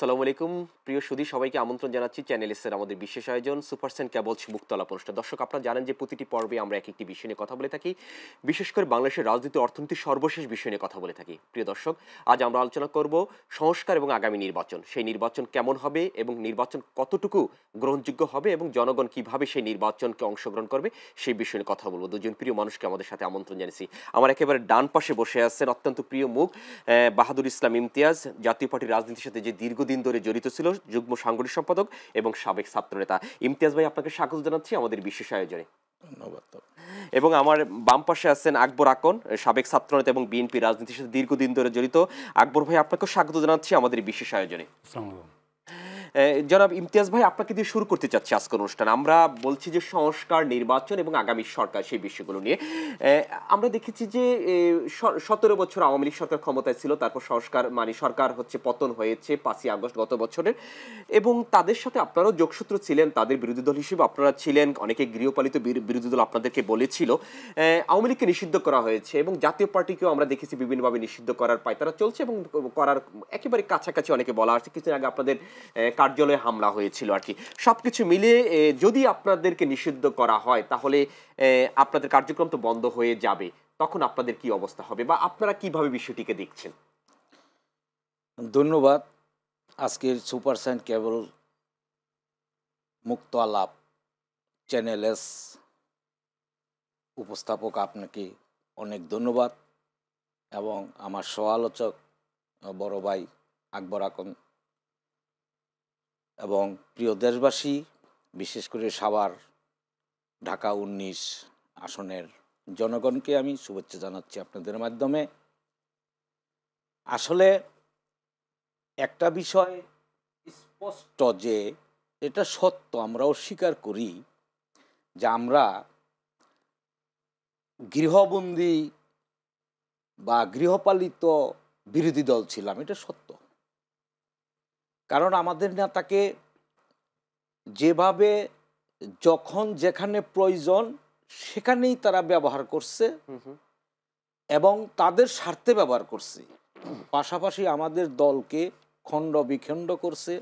আসসালামু আলাইকুম প্রিয় সুধী সবাইকে আমন্ত্রণ জানাচ্ছি চ্যানেল এসের আমাদের বিশেষ আয়োজন সুপারসেন কেবল মুক্ত আলাপ অনুষ্ঠান। দর্শক আপনারা জানেন যে প্রতিটি পর্বে আমরা এক একটি বিষয় নিয়ে কথা বলে থাকি, বিশেষ করে বাংলাদেশের রাজনীতি অর্থনীতি সর্বশেষ বিষয় নিয়ে কথা বলে থাকি। প্রিয় দর্শক, আজ আমরা আলোচনা করব সংস্কার এবং আগামী নির্বাচন। সেই নির্বাচন কেমন হবে এবং নির্বাচন কতটুকু গ্রহণযোগ্য হবে এবং জনগণ কিভাবে সেই নির্বাচনকে অংশগ্রহণ করবে সেই বিষয় নিয়ে কথা বলবো। দুজন প্রিয় মানুষকে আমাদের সাথে আমন্ত্রণ জানিয়েছি। আমার একেবারে ডান পাশে বসে আছেন অত্যন্ত প্রিয় মুখ বাহাদুর ইসলাম ইমতিয়াজ, জাতীয় পার্টির রাজনীতির সাথে যে দীর্ঘদিন ধরে জড়িত ছিল, যুগ্ম সাংগঠনিক সম্পাদক এবং সাবেক ছাত্রনেতা। ইমতিয়াজ ভাই, আপনাকে স্বাগত জানাচ্ছি আমাদের বিশেষ আয়োজনে। ধন্যবাদ। এবং আমার বাম পাশে আছেন আকবর আকন, সাবেক ছাত্রনেতা এবং বিএনপি রাজনীতির সাথে দীর্ঘদিন ধরে জড়িত। আকবর ভাই, আপনাকেও স্বাগত জানাচ্ছি আমাদের বিশেষ আয়োজনে। জনাব ইমতিয়াজ ভাই, আপনাকে দিয়ে শুরু করতে চাচ্ছি আজকের অনুষ্ঠান। আমরা বলছি যে সংস্কার, নির্বাচন এবং আগামী সরকার, সেই বিষয়গুলো নিয়ে আমরা দেখেছি যে 17 বছর আওয়ামী লীগ সরকার ক্ষমতায় ছিল, তারপর সংস্কার মানে সরকার হচ্ছে পতন হয়েছে 5ই আগস্ট গত বছরের, এবং তাদের সাথে আপনারাও যোগসূত্র ছিলেন, তাদের বিরোধী দল হিসেবে আপনারা ছিলেন। অনেকে গৃহপালিত বিরোধী দল আপনাদেরকে বলেছিল। আওয়ামী লীগকে নিষিদ্ধ করা হয়েছে এবং জাতীয় পার্টিকেও আমরা দেখেছি বিভিন্নভাবে নিষিদ্ধ করার পায়তারা চলছে এবং করার একেবারে কাছাকাছি অনেকে বলা আছে। কিছুদিন আগে আপনাদের কার্যালয়ে হামলা হয়েছিল আর কি। সবকিছু মিলিয়ে যদি আপনাদেরকে নিষিদ্ধ করা হয় তাহলে আপনাদের কার্যক্রম তো বন্ধ হয়ে যাবে, তখন আপনাদের কি অবস্থা হবে বা আপনারা কিভাবে বিষয়টিকে দেখছেন? ধন্যবাদ। আজকের সুপারসাইন কেবল মুক্ত আলাপ চ্যানেল এস উপস্থাপক, আপনাকে অনেক ধন্যবাদ, এবং আমার সহ আলোচক বড় ভাই আকবর আকন এবং প্রিয় দেশবাসী, বিশেষ করে সাভার ঢাকা 19 আসনের জনগণকে আমি শুভেচ্ছা জানাচ্ছি আপনাদের মাধ্যমে। আসলে একটা বিষয় স্পষ্ট যে এটা সত্য, আমরা অস্বীকার করি যে আমরা গৃহবন্দী বা গৃহপালিত বিরোধী দল ছিলাম, এটা সত্য। কারণ আমাদের নেতাকে যেভাবে যখন যেখানে প্রয়োজন সেখানেই তারা ব্যবহার করছে এবং তাদের স্বার্থে ব্যবহার করছে। পাশাপাশি আমাদের দলকে খণ্ড বিখণ্ড করছে,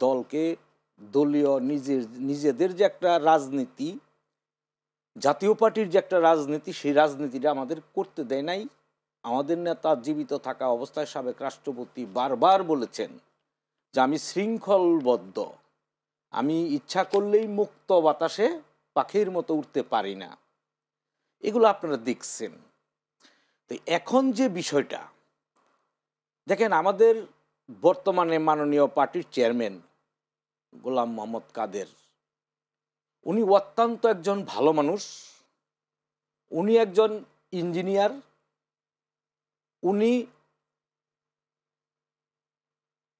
দলকে দলীয় নিজেদের যে একটা রাজনীতি, জাতীয় পার্টির যে একটা রাজনীতি, সেই রাজনীতিটা আমাদের করতে দেয় নাই। আমাদের নেতা জীবিত থাকা অবস্থায় সাবেক রাষ্ট্রপতি বারবার বলেছেন যে আমি শৃঙ্খলবদ্ধ, আমি ইচ্ছা করলেই মুক্ত বাতাসে পাখির মতো উঠতে পারি না। এগুলো আপনারা দেখছেন। তো এখন যে বিষয়টা দেখেন, আমাদের বর্তমানে মাননীয় পার্টির চেয়ারম্যান গোলাম মোহাম্মদ কাদের, উনি অত্যন্ত একজন ভালো মানুষ, উনি একজন ইঞ্জিনিয়ার, উনি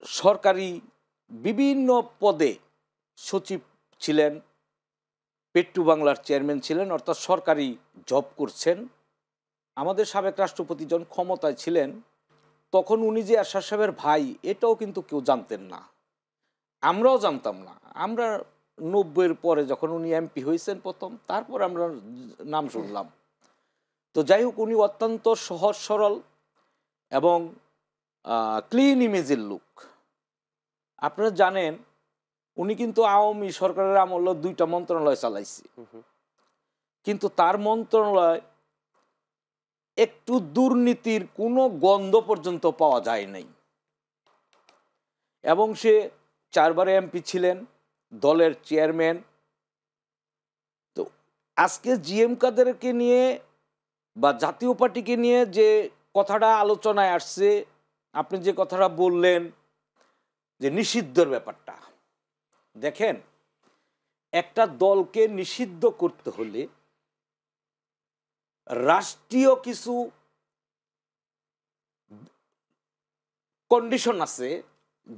সরকারি বিভিন্ন পদে সচিব ছিলেন, পেট্রো বাংলার চেয়ারম্যান ছিলেন, অর্থাৎ সরকারি জব করছেন। আমাদের সাবেক রাষ্ট্রপতি যখন ক্ষমতায় ছিলেন তখন উনি যে এরশাদ সাহেবের ভাই, এটাও কিন্তু কেউ জানতেন না, আমরাও জানতাম না। আমরা 90-এর পরে যখন উনি এমপি হয়েছেন প্রথম, তারপর আমরা নাম শুনলাম। তো যাই হোক, উনি অত্যন্ত সহজ সরল এবং ক্লিন ইমেজের লোক। আপনারা জানেন উনি কিন্তু আওয়ামী সরকারের আমলে 2টা মন্ত্রণালয় চালাইছে, কিন্তু তার মন্ত্রণালয় একটু দুর্নীতির কোনো গন্ধ পর্যন্ত পাওয়া যায় নাই, এবং সে 4বারে এমপি ছিলেন, দলের চেয়ারম্যান। তো আজকে জিএম কাদেরকে নিয়ে বা জাতীয় পার্টিকে নিয়ে যে কথাটা আলোচনায় আসছে, আপনি যে কথাটা বললেন যে নিষিদ্ধর ব্যাপারটা, দেখেন একটা দলকে নিষিদ্ধ করতে হলে রাষ্ট্রীয় কিছু কন্ডিশন আছে,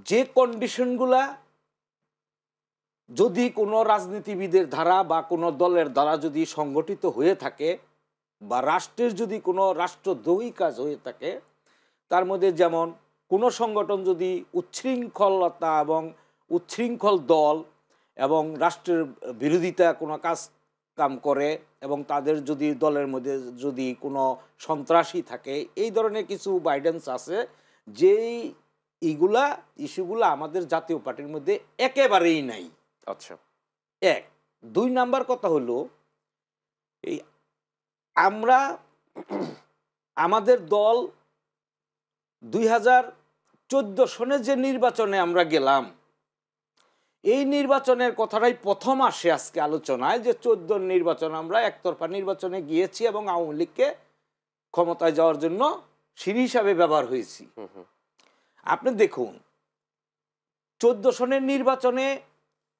যে কন্ডিশনগুলা যদি কোনো রাজনীতিবিদের দ্বারা বা কোনো দলের দ্বারা যদি সংগঠিত হয়ে থাকে বা রাষ্ট্রের যদি কোনো রাষ্ট্রদ্রোহী কাজ হয়ে থাকে, তার মধ্যে যেমন কোনো সংগঠন যদি উচ্ছৃঙ্খলতা এবং উচ্ছৃঙ্খল দল এবং রাষ্ট্রের বিরোধিতা কোনো কাম করে এবং তাদের যদি দলের মধ্যে যদি কোনো সন্ত্রাসী থাকে, এই ধরনের কিছু গাইডেন্স আছে, যেই এইগুলা ইস্যুগুলা আমাদের জাতীয় পার্টির মধ্যে একেবারেই নাই। আচ্ছা। এক। ২ নাম্বার কথা হলো, এই আমরা আমাদের দল ২০১৪ সনে যে নির্বাচনে আমরা গেলাম, এই নির্বাচনের কথাটাই প্রথম আসে আজকে আলোচনায়, যে ১৪ নির্বাচন আমরা একতরফা নির্বাচনে গিয়েছি এবং আওয়ামী লীগকে ক্ষমতায় যাওয়ার জন্য সিঁড়ি হিসাবে ব্যবহার হয়েছি। আপনি দেখুন ১৪ সনের নির্বাচনে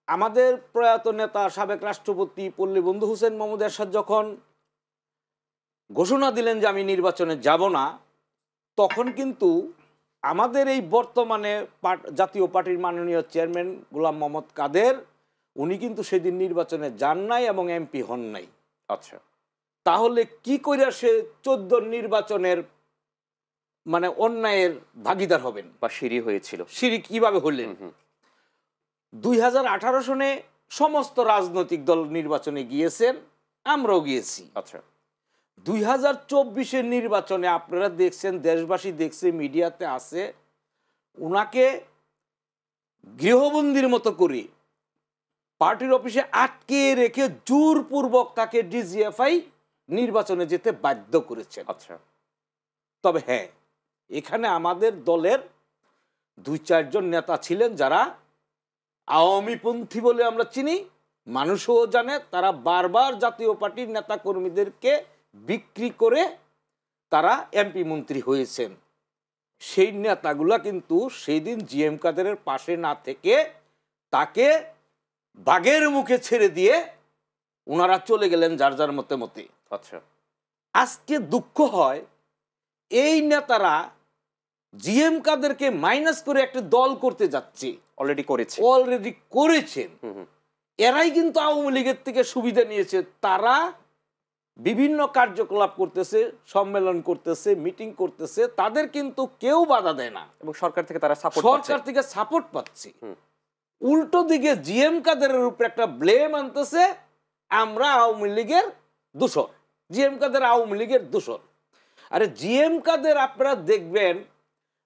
আমাদের প্রয়াত নেতা সাবেক রাষ্ট্রপতি পল্লী বন্ধু হোসেন মোহাম্মদ এরশাদ যখন ঘোষণা দিলেন যে আমি নির্বাচনে যাব না, তখন কিন্তু আমাদের এই বর্তমানে জাতীয় পার্টির মাননীয় চেয়ারম্যান গোলাম মোহাম্মদ কাদের, উনি কিন্তু সেদিন নির্বাচনে যান নাই এবং এমপি হন নাই। আচ্ছা। তাহলে কি করে সে ১৪ নির্বাচনের মানে অন্যায়ের ভাগিদার হবেন বা সিঁড়ি হয়েছিল? সিঁড়ি কিভাবে হলেন? ২০১৮ সনে সমস্ত রাজনৈতিক দল নির্বাচনে গিয়েছেন, আমরাও গিয়েছি। আচ্ছা। ২০২৪-এর নির্বাচনে আপনারা দেখছেন, দেশবাসী দেখছে, মিডিয়াতে আছে, উনাকে গৃহবন্দির মতো করে পার্টির অফিসে আটকে রেখে জোরপূর্বক তাকে ডিজিএফআই নির্বাচনে যেতে বাধ্য করেছেন। আচ্ছা। তবে হ্যাঁ, এখানে আমাদের দলের ২-৪ জন নেতা ছিলেন যারা আওয়ামীপন্থী বলে আমরা চিনি, মানুষও জানে, তারা বারবার জাতীয় পার্টির নেতা কর্মীদেরকে বিক্রি করে তারা এমপি মন্ত্রী হয়েছেন। সেই নেতাগুলা কিন্তু সেই দিন জিএম কাদেরের পাশে না থেকে তাকে বাঘের মুখে ছেড়ে দিয়ে ওনারা চলে গেলেন যার যার মতে মতে। আচ্ছা। আজকে দুঃখ হয়, এই নেতারা জিএম কাদেরকে মাইনাস করে একটা দল করতে যাচ্ছে, অলরেডি করেছেন। এরাই কিন্তু আওয়ামী লীগের থেকে সুবিধা নিয়েছে। তারা বিভিন্ন কার্যকলাপ করতেছে, সম্মেলন করতেছে, মিটিং করতেছে, তাদের কিন্তু কেউ বাধা দেয় না এবং সরকার থেকে তারা সাপোর্ট পাচ্ছে। উল্টো দিকে জিএম কাদেরের উপরে একটা ব্লেম আনতেছে, আমরা আওয়ামী লীগের দূষর, জিএম কাদের আওয়ামী লীগের দূষর। আরে জিএম কাদের আপনারা দেখবেন,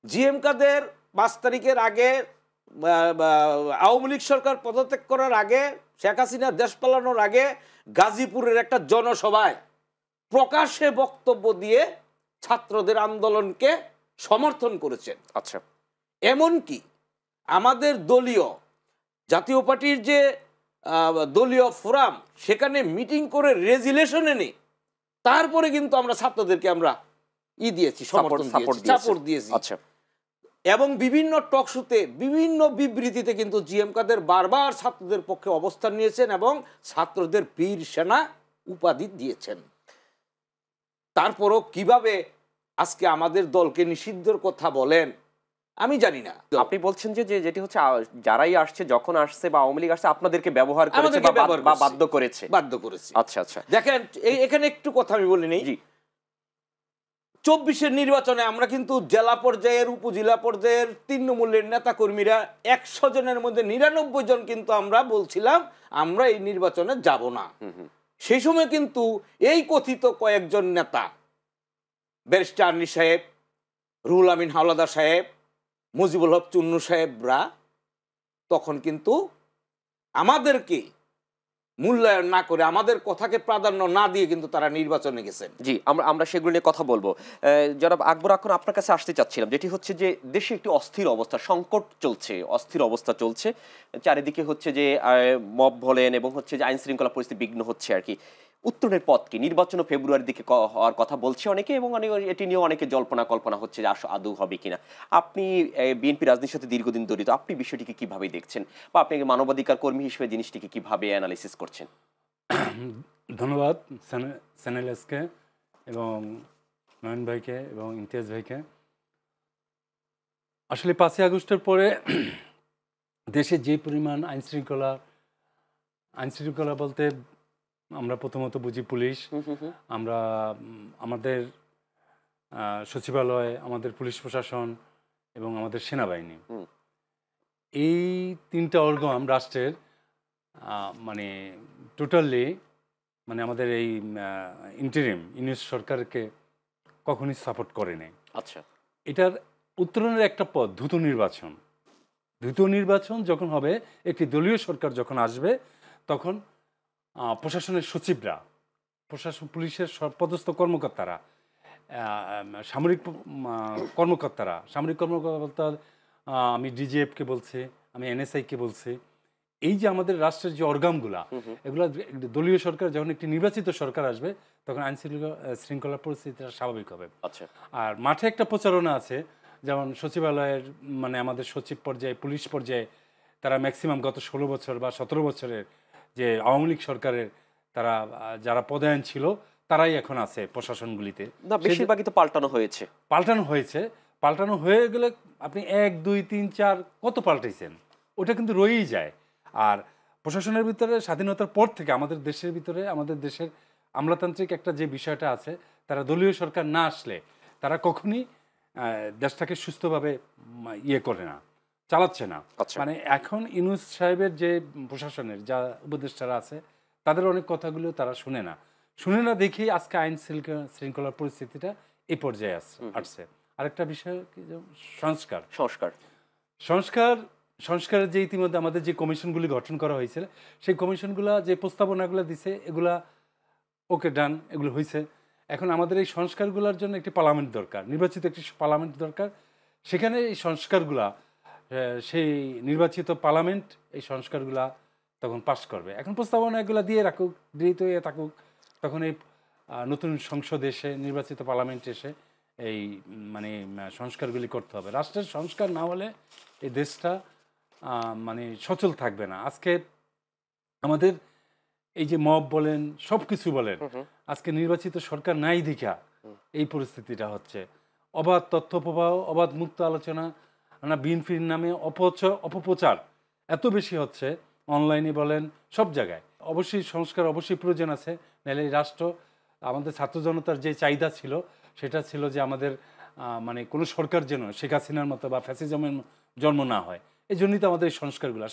জিএম কাদের ৫ তারিখের আগে আওয়ামী লীগ সরকার পদত্যাগ করার আগে, শেখ হাসিনা দেশ পালানোর আগে গাজীপুরের একটা জনসভায় প্রকাশ্যে বক্তব্য দিয়ে ছাত্রদের আন্দোলনকে সমর্থন করেছেন। আচ্ছা। এমনকি আমাদের দলীয় জাতীয় পার্টির যে দলীয় ফোরাম, সেখানে মিটিং করে রেজুলেশন এনে তারপরে কিন্তু আমরা ছাত্রদেরকে আমরা দিয়েছি, সাপোর্ট দিয়েছি। আচ্ছা। এবং বিভিন্ন টকশোতে, বিভিন্ন বিবৃতিতে কিন্তু জিএম কাদের বারবার ছাত্রদের পক্ষে অবস্থান নিয়েছেন এবং ছাত্রদের বীর সেনা উপাধি দিয়েছেন। তারপরও কিভাবে আজকে আমাদের দলকে নিষিদ্ধের কথা বলেন আমি জানি না। আপনি বলছেন যে যেটি হচ্ছে যারাই আসছে, যখন আসছে বা আওয়ামী লীগ আসছে, আপনাদেরকে ব্যবহার করেছে বা বাধ্য করেছে। আচ্ছা আচ্ছা। দেখেন এখানে একটু কথা আমি বলি নেই, ২৪-এর নির্বাচনে আমরা কিন্তু জেলা পর্যায়ের, উপজেলা পর্যায়ের তৃণমূলের নেতা কর্মীরা ১০০ জনের মধ্যে ৯৯ জন কিন্তু আমরা বলছিলাম আমরা এই নির্বাচনে যাব না। সেই সময় কিন্তু এই কথিত কয়েকজন নেতা, ব্যারিস্টার আর্নি সাহেব, রুহুল আমিন হাওলাদার সাহেব, মুজিবুল হক চুন্নু সাহেবরা তখন কিন্তু আমাদেরকে মূল্যায়ন না করে, আমাদের কথাকে প্রাধান্য না দিয়ে কিন্তু তারা নির্বাচনে গেছেন। জি, আমরা সেগুলো নিয়ে কথা বলবো। জনাব আকবর, এখন আপনার কাছে আসতে চাচ্ছিলাম, যেটি হচ্ছে যে দেশে একটি অস্থির অবস্থা, সংকট চলছে, অস্থির অবস্থা চলছে, চারিদিকে হচ্ছে যে মব বলেন এবং হচ্ছে যে আইন শৃঙ্খলা পরিস্থিতি বিঘ্ন হচ্ছে আর কি। উত্তরণের পথ কি? নির্বাচন ফেব্রুয়ারির দিকে হওয়ার কথা বলছে অনেকে, এবং এটি নিয়েও অনেকে জল্পনা কল্পনা হচ্ছে যে আদৌ হবে কিনা। আপনি বিএনপি রাজনীতির সাথে দীর্ঘদিন জড়িত, আপনি বিষয়টিকে কিভাবে দেখছেন, বা আপনি মানবাধিকার কর্মী হিসেবে জিনিসটিকে কিভাবে অ্যানালাইসিস করছেন? ধন্যবাদ চ্যানেলকে এবং নয়ন ভাইকে এবং ইমতিয়াজ ভাইকে। আসলে ৫ই আগস্টের পরে দেশে যে পরিমাণ আইনশৃঙ্খলা বলতে আমরা প্রথমত বুঝি পুলিশ, আমরা আমাদের সচিবালয়, আমাদের পুলিশ প্রশাসন এবং আমাদের সেনাবাহিনী, এই 3টা অর্গান রাষ্ট্রের মানে টোটালি মানে আমাদের এই ইন্টারিম ইউনিট সরকারকে কখনই সাপোর্ট করে নাই। আচ্ছা। এটার উত্তরণের একটা পথ দ্রুত নির্বাচন। দ্রুত নির্বাচন যখন হবে, একটি দলীয় সরকার যখন আসবে, তখন প্রশাসনের সচিবরা, প্রশাসন, পুলিশের পদস্থ কর্মকর্তারা, সামরিক কর্মকর্তা, আমি ডিজিএফকে বলছি, আমি এনএসআইকে বলছি, এই যে আমাদের রাষ্ট্রের যে অর্গানগুলা, এগুলো দলীয় সরকার যখন একটি নির্বাচিত সরকার আসবে, তখন আইন শৃঙ্খলা পরিস্থিতিটা স্বাভাবিক হবে। আচ্ছা। আর মাঠে একটা প্রচারণা আছে, যেমন সচিবালয়ের মানে আমাদের সচিব পর্যায়ে, পুলিশ পর্যায়ে তারা ম্যাক্সিমাম গত 16 বছর বা 17 বছরের যে আওয়ামী লীগ সরকারের তারা যারা পদায়ন ছিল, তারাই এখন আছে প্রশাসনগুলিতে। না, বেশিরভাগই তো পাল্টানো হয়েছে। পাল্টানো হয়ে গেলে আপনি 1, 2, 3, 4 কত পাল্টাইছেন, ওটা কিন্তু রয়েই যায়। আর প্রশাসনের ভিতরে স্বাধীনতার পর থেকে আমাদের দেশের ভিতরে, আমাদের দেশের আমলাতান্ত্রিক একটা যে বিষয়টা আছে, তারা দলীয় সরকার না আসলে তারা কখনই দেশটাকে সুস্থভাবে ইয়ে করে না, চালাচ্ছে না। মানে এখন ইউনূস সাহেবের যে প্রশাসনের যা উপদেষ্টারা আছে, তাদের অনেক কথাগুলো তারা শুনে না দেখেই আজকে আইন শৃঙ্খলার পরিস্থিতিটা এই পর্যায়ে আসছে। আরেকটা বিষয় কি, সংস্কারের যে ইতিমধ্যে আমাদের যে কমিশনগুলি গঠন করা হয়েছিল, সেই কমিশনগুলো যে প্রস্তাবনাগুলো দিছে, এগুলা ওকে ডান, এগুলো হয়েছে। এখন আমাদের এই সংস্কারগুলোর জন্য একটি পার্লামেন্ট দরকার, নির্বাচিত একটি পার্লামেন্ট দরকার। সেখানে এই সংস্কারগুলা, সেই নির্বাচিত পার্লামেন্ট এই সংস্কারগুলা তখন পাশ করবে। এখন প্রস্তাবনা এগুলো দিয়ে রাখুক, গৃহীত হয়ে থাকুক, তখন এই নতুন সংসদ এসে, নির্বাচিত পার্লামেন্ট এসে এই মানে সংস্কারগুলি করতে হবে। রাষ্ট্রের সংস্কার না হলে এই দেশটা মানে সচল থাকবে না। আজকে আমাদের এই যে মব বলেন, সব কিছু বলেন, আজকে নির্বাচিত সরকার নাই দেখা এই পরিস্থিতিটা হচ্ছে। অবাধ তথ্য প্রবাহ, অবাধ মুক্ত আলোচনা, বিএনপির নামে অপপ্রচার এত বেশি হচ্ছে, অনলাইনে বলেন, সব জায়গায়। অবশ্যই সংস্কার অবশ্যই প্রয়োজন আছে, নাহলে এই রাষ্ট্র, আমাদের ছাত্র জনতার যে চাহিদা ছিল, সেটা ছিল যে আমাদের মানে কোনো সরকার যেন শেখ হাসিনার মতো বা ফ্যাসিজমের জন্ম না হয়। এই জন্যই তো আমাদের এই সংস্কারগুলো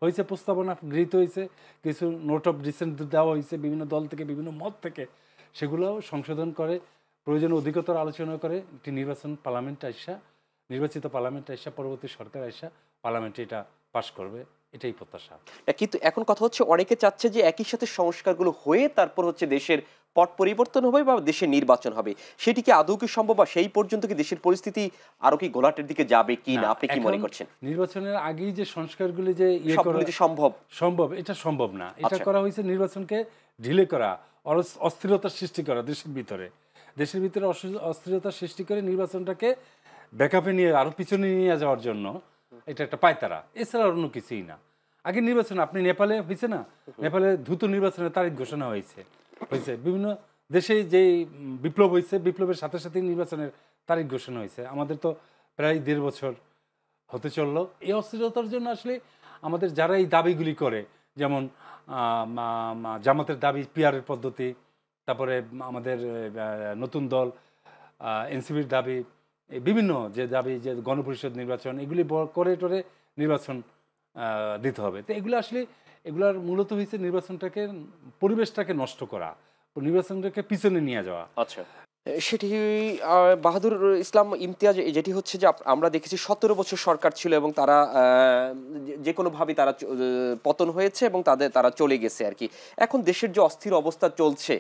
হয়েছে, প্রস্তাবনা গৃহীত হয়েছে, কিছু নোট অফ ডিসেন্ট দেওয়া হয়েছে বিভিন্ন দল থেকে, বিভিন্ন মত থেকে, সেগুলোও সংশোধন করে প্রয়োজনীয় অধিকতর আলোচনা করে একটি নির্বাচিত পার্লামেন্ট আইসা পরবর্তী সরকার আইসা পার্লামেন্টে এটা পাশ করবে, এটাই প্রত্যাশা। কিন্তু এখন কথা হচ্ছে, অনেকে চাচ্ছে যে একই সাথে সংস্কারগুলো হয়ে তারপর হচ্ছে দেশের পট পরিবর্তন হবে বা দেশের নির্বাচন হবে, সেটি কি আদৌ কি সম্ভব, বা সেই পর্যন্ত কি দেশের পরিস্থিতি আরো কি ঘোলাটের দিকে যাবে কি না, আপনি কি মনে করছেন? নির্বাচনের আগেই যে সংস্কারগুলি যে সম্ভব, এটা সম্ভব না। এটা করা হয়েছে নির্বাচনকে ঢিলে করা, অস্থিরতা সৃষ্টি করা দেশের ভিতরে অস্থিরতা সৃষ্টি করে নির্বাচনটাকে ব্যাকআপে নিয়ে আরো পিছনে নিয়ে যাওয়ার জন্য এটা একটা পায়তারা, এছাড়া অন্য কিছুই না। আগে নির্বাচন, আপনি নেপালে হয়েছে না, নেপালে দ্রুত নির্বাচনের তারিখ ঘোষণা হয়েছে, বিভিন্ন দেশে যে বিপ্লব হয়েছে, বিপ্লবের সাথে সাথে নির্বাচনের তারিখ ঘোষণা হয়েছে। আমাদের তো প্রায় 1.5 বছর হতে চললো। এই অস্থিরতার জন্য আসলে আমাদের যারা এই দাবিগুলি করে, যেমন জামাতের দাবি পিয়ারের পদ্ধতি, তারপরে আমাদের নতুন দল এনসিপির দাবি, বিভিন্ন যে দাবি, যে গণপরিষদ নির্বাচন, এগুলি করে টরে নির্বাচন দিতে হবে। তো এগুলার মূলত হয়েছে নির্বাচনটাকে, পরিবেশটাকে নষ্ট করা, নির্বাচনটাকে পিছনে নিয়ে যাওয়া। আচ্ছা, সেটি বাহাদুর ইসলাম ইমতিয়াজ, যেটি হচ্ছে যে আমরা দেখেছি 17 বছর সরকার ছিল এবং তারা যে কোনোভাবে তারা পতন হয়েছে এবং তারা চলে গেছে আর কি। এখন দেশের যে অস্থির অবস্থা চলছে,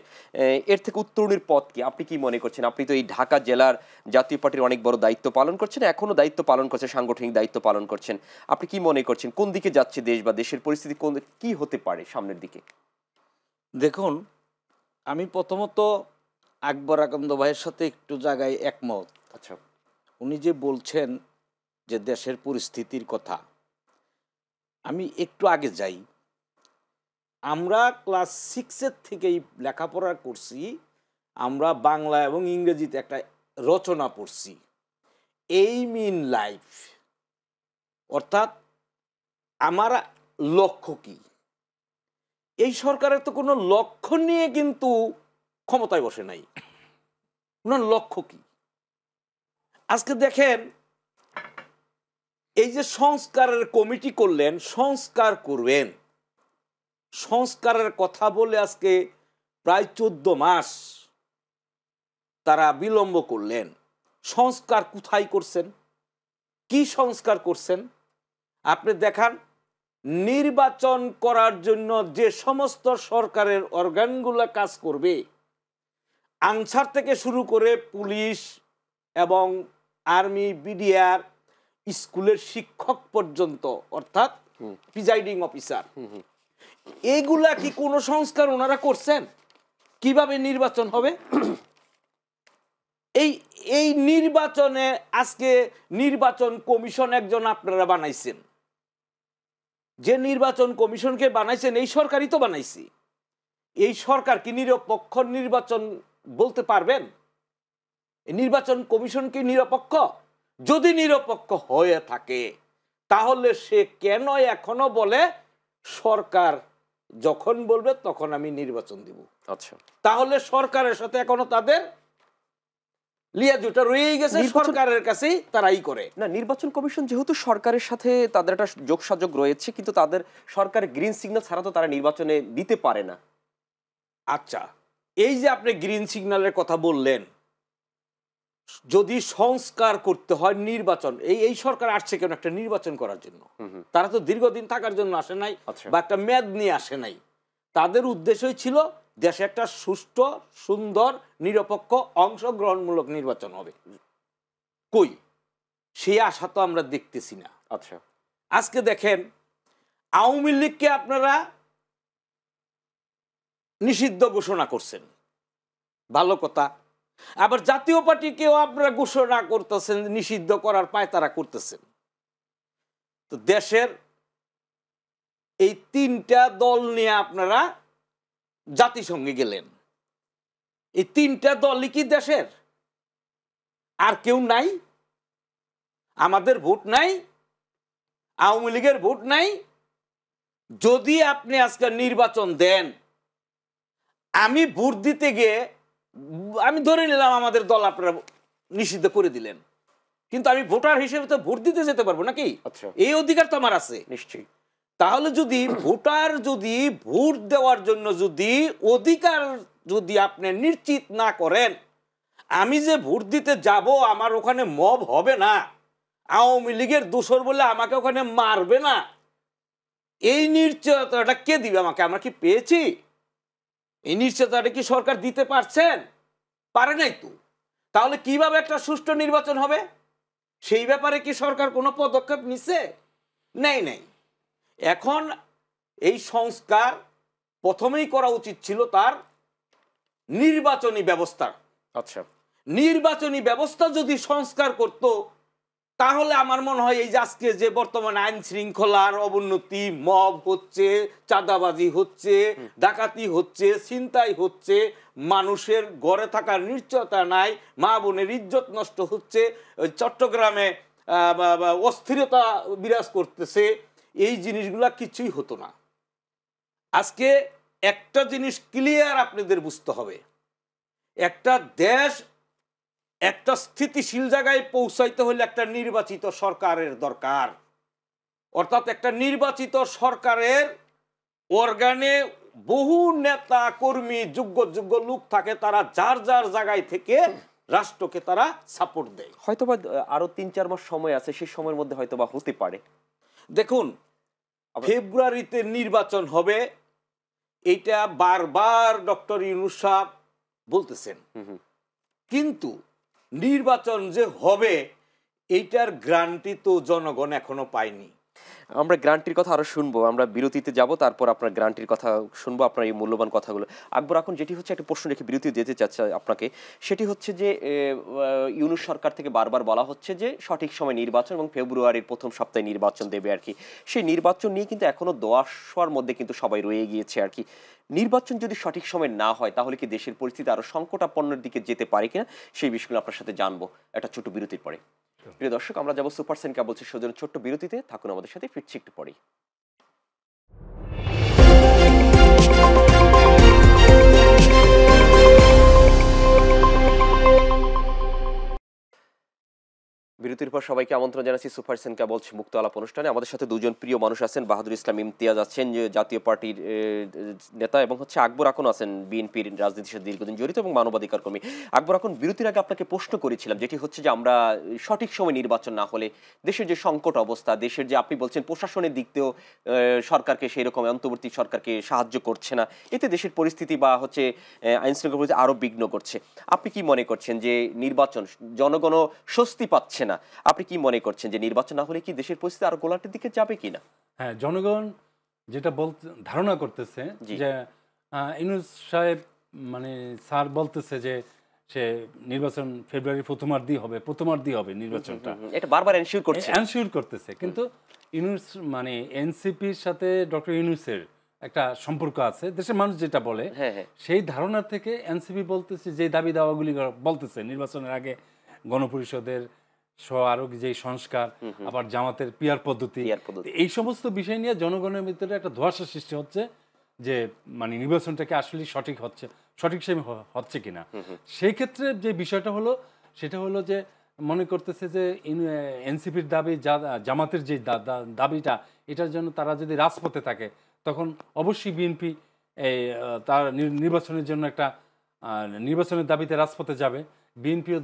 এর থেকে উত্তরণের পথ কি, আপনি কি মনে করছেন? আপনি তো এই ঢাকা জেলার জাতীয় পার্টির অনেক বড় দায়িত্ব পালন করছেন, এখনো দায়িত্ব পালন করছেন, সাংগঠনিক দায়িত্ব পালন করছেন। আপনি কি মনে করছেন কোন দিকে যাচ্ছে দেশ, বা দেশের পরিস্থিতি কি হতে পারে সামনের দিকে? দেখুন, আমি প্রথমত আকবর আকন্দ ভাইয়ের সাথে একটু জায়গায় একমত। আচ্ছা, উনি যে বলছেন যে দেশের পরিস্থিতির কথা, আমি একটু আগে যাই। আমরা ক্লাস 6 থেকেই লেখাপড়া করছি, আমরা বাংলা এবং ইংরেজিতে একটা রচনা পড়ছি, এইম ইন লাইফ, অর্থাৎ আমার লক্ষ্য কি। এই সরকারের তো কোনো লক্ষ্য নিয়ে কিন্তু ক্ষমতায় বসে নাই, ওনার লক্ষ্য কি। আজকে দেখেন, এই যে সংস্কারের কমিটি করলেন, সংস্কার করবেন, সংস্কারের কথা বলে আজকে প্রায় 14 মাস তারা বিলম্ব করলেন। সংস্কার কোথায় করছেন, কি সংস্কার করছেন? আপনি দেখান, নির্বাচন করার জন্য যে সমস্ত সরকারের অর্গানগুলো কাজ করবে, আনসার থেকে শুরু করে পুলিশ এবং আর্মি, বিডিআর, স্কুলের শিক্ষক পর্যন্ত, অর্থাৎ প্রিজাইডিং অফিসার, এগুলা কি কোনো সংস্কার ওনারা করছেন? কিভাবে নির্বাচন হবে? এই নির্বাচনে আজকে নির্বাচন কমিশন একজন আপনারা বানাইছেন, যে নির্বাচন কমিশনকে বানাইছেন এই সরকারই তো বানাইছি। এই সরকার কি নিরপেক্ষ নির্বাচন বলতে পারবেন? নির্বাচন কমিশন কি নিরপেক্ষ? যদি নিরপেক্ষ হয়ে থাকে তাহলে সে কেন এখনো বলে সরকার যখন বলবে তখন আমি নির্বাচন দিব? আচ্ছা, তাহলে সরকারের সাথে এখনো তাদের লিয়াজুটা রয়েই গেছে, সরকারের কাছেই তারাই করে। না, নির্বাচন কমিশন যেহেতু সরকারের সাথে তাদের একটা যোগসাযোগ রয়েছে, কিন্তু তাদের সরকারের গ্রিন সিগন্যাল ছাড়া তো তারা নির্বাচনে দিতে পারে না। আচ্ছা, এই যে আপনি গ্রিন সিগন্যালের কথা বললেন, যদি সংস্কার করতে হয় নির্বাচন, এই সরকার আসছে কেন? একটা নির্বাচন করার জন্য। তারা তো দীর্ঘদিন থাকার জন্য আসে নাই, বা একটা মেয়াদ নিয়ে আসে নাই। তাদের উদ্দেশ্যই ছিল দেশে একটা সুষ্ঠু, সুন্দর, নিরপেক্ষ, অংশগ্রহণমূলক নির্বাচন হবে। কই সেই আশা তো আমরা দেখতেছি না। আচ্ছা, আজকে দেখেন, আওয়ামী লীগকে আপনারা নিষিদ্ধ ঘোষণা করছেন, ভালো কথা। আবার জাতীয় পার্টিকেও আপনারা ঘোষণা করতেছেন, নিষিদ্ধ করার পায়তারা করতেছেন। তো দেশের এই তিনটা দল নিয়ে আপনারা জাতিসংঘে গেলেন। এই তিনটা দলই কি দেশের? আর কেউ নাই? আমাদের ভোট নাই, আওয়ামী লীগের ভোট নাই। যদি আপনি আজকে নির্বাচন দেন, আমি ভোট দিতে গিয়ে আমি ধরে নিলাম আমাদের দল আপনারা নিষিদ্ধ করে দিলেন, কিন্তু আমি ভোটার হিসেবে তো ভোট দিতে যেতে পারবো নাকি? আচ্ছা, এই অধিকার তো আমার আছে নিশ্চয়ই। তাহলে যদি ভোটার যদি ভোট দেওয়ার জন্য যদি অধিকার যদি আপনি নিশ্চিত না করেন, আমি যে ভোট দিতে যাব আমার ওখানে মব হবে না, আওয়ামী লীগের দোসর বলে আমাকে ওখানে মারবে না, এই নিশ্চয়তাটা কে দিবে আমাকে? আমরা কি পেয়েছি? এই নিশ্চয়তাটা কি সরকার দিতে পারছেন? পারে নাই তো। তাহলে কিভাবে একটা সুষ্ঠু নির্বাচন হবে? সেই ব্যাপারে কি সরকার কোনো পদক্ষেপ নিছে? নাই। এখন এই সংস্কার প্রথমেই করা উচিত ছিল তার নির্বাচনী ব্যবস্থা। আচ্ছা, নির্বাচনী ব্যবস্থা যদি সংস্কার করত, তাহলে আমার মনে হয় এই যে আজকে যে বর্তমানে আইন শৃঙ্খলার অবনতি, মব হচ্ছে, চাঁদাবাজি হচ্ছে, ডাকাতি হচ্ছে, ছিনতাই হচ্ছে, মানুষের ঘরে থাকার নিশ্চয়তা নাই, মা বোনের ইজ্জত নষ্ট হচ্ছে, চট্টগ্রামে অস্থিরতা বিরাজ করতেছে, এই জিনিসগুলা কিছুই হতো না। আজকে একটা জিনিস ক্লিয়ার আপনাদের বুঝতে হবে, একটা দেশ একটা স্থিতিশীল জায়গায় পৌঁছাইতে হলে একটা নির্বাচিত সরকারের দরকার। অর্থাৎ একটা নির্বাচিত সরকারের অর্গানে বহু নেতা কর্মী, যোগ্য লোক থাকে, তারা যার যার জায়গায় থেকে রাষ্ট্রকে তারা সাপোর্ট দেয়। হয়তোবা আরো ৩-৪ মাস সময় আছে, সেই সময়ের মধ্যে হয়তোবা হতে পারে। দেখুন, ফেব্রুয়ারিতে নির্বাচন হবে, এইটা বারবার ডক্টর ইউনূস সাহেব বলতেছেন, কিন্তু নির্বাচন যে হবে এইটার গ্যারান্টি তো জনগণ এখনো পায়নি। আমরা গ্যারান্টির কথা আরো শুনবো, আমরা বিরতিতে যাব, তারপর আপনার গ্যারান্টির কথা শুনবো, আপনার এই মূল্যবান কথাগুলো। আকবর, এখন যেটি হচ্ছে একটা প্রশ্ন রেখে বিরতি দিতে চাচ্ছে আপনাকে, সেটি হচ্ছে যে ইউনূস সরকার থেকে বারবার বলা হচ্ছে যে সঠিক সময় নির্বাচন এবং ফেব্রুয়ারির প্রথম সপ্তাহে নির্বাচন দেবে আর কি। সেই নির্বাচন নিয়ে কিন্তু এখনো দোয়াশোয়ার মধ্যে কিন্তু সবাই রয়ে গিয়েছে আর কি। নির্বাচন যদি সঠিক সময় না হয় তাহলে কি দেশের পরিস্থিতি আরো সংকটাপন্নের দিকে যেতে পারে কিনা, সেই বিষয়গুলো আপনার সাথে জানবো একটা ছোট বিরতির পরে। প্রিয় দর্শক, আমরা যাবো সুপারসেন কেবলসের সৌজন্যে ছোট্ট বিরতিতে। থাকুন আমাদের সাথে, ফিরছি একটু পরেই। বিরতির পর সবাইকে আমন্ত্রণ জানাচ্ছি সুপার সেনকা বলছি মুক্ত আলাপ অনুষ্ঠানে। আমাদের সাথে দুজন প্রিয় মানুষ আছেন, বাহাদুর ইসলাম ইমতিয়াজ আছেন যে জাতীয় পার্টির নেতা, এবং হচ্ছে আকবর আকন আছেন বিএনপির রাজনীতির সাথে দীর্ঘদিন জড়িত এবং মানবাধিকার কর্মী। আকবর আকন, বিরতির আগে আপনাকে প্রশ্ন করেছিলাম যেটি হচ্ছে যে আমরা সঠিক সময় নির্বাচন না হলে দেশের যে সংকট অবস্থা, দেশের যে আপনি বলছেন প্রশাসনের দিক দিয়েও সরকারকে সেই রকম অন্তর্বর্তী সরকারকে সাহায্য করছে না, এতে দেশের পরিস্থিতি বা হচ্ছে আইন শৃঙ্খলা পরিস্থিতি আরো বিঘ্ন করছে। আপনি কি মনে করছেন যে নির্বাচন, জনগণ স্বস্তি পাচ্ছে না, আপনি কি মনে করছেন যে নির্বাচন না হলে কি দেশের পরিস্থিতি আরো গোলাটের দিকে যাবে কিনা? হ্যাঁ, জনগণ যেটা ধারণা করতেছে যে ইউনূস সাহেব মানে স্যার বলতেছে যে সে নির্বাচন ফেব্রুয়ারির প্রথমার্ধেই হবে নির্বাচনটা, এটা বারবার এনশিওর করতেছে। কিন্তু ইউনূস মানে এনসিপির সাথে ডক্টর ইউনূসের একটা সম্পর্ক আছে, দেশের মানুষ যেটা বলে সেই ধারণা থেকে এনসিপি বলতেছে যে দাবি দাওয়াগুলি বলতেছে নির্বাচনের আগে গণপরিষদের আরো যে সংস্কার, আবার জামাতের পিয়ার পদ্ধতি, এই সমস্ত বিষয় নিয়ে জনগণের ভিতরে একটা ধোঁয়াশা সৃষ্টি হচ্ছে যে মানে নির্বাচনটাকে আসলে সঠিক হচ্ছে কিনা। সেই ক্ষেত্রে যে বিষয়টা হলো সেটা হলো যে মনে করতেছে যে এনসিপির দাবি, জামাতের যে দাবিটা, এটার জন্য তারা যদি রাজপথে থাকে তখন অবশ্যই বিএনপি তার নির্বাচনের জন্য একটা নির্বাচনের দাবিতে রাজপথে যাবে। বিএনপিও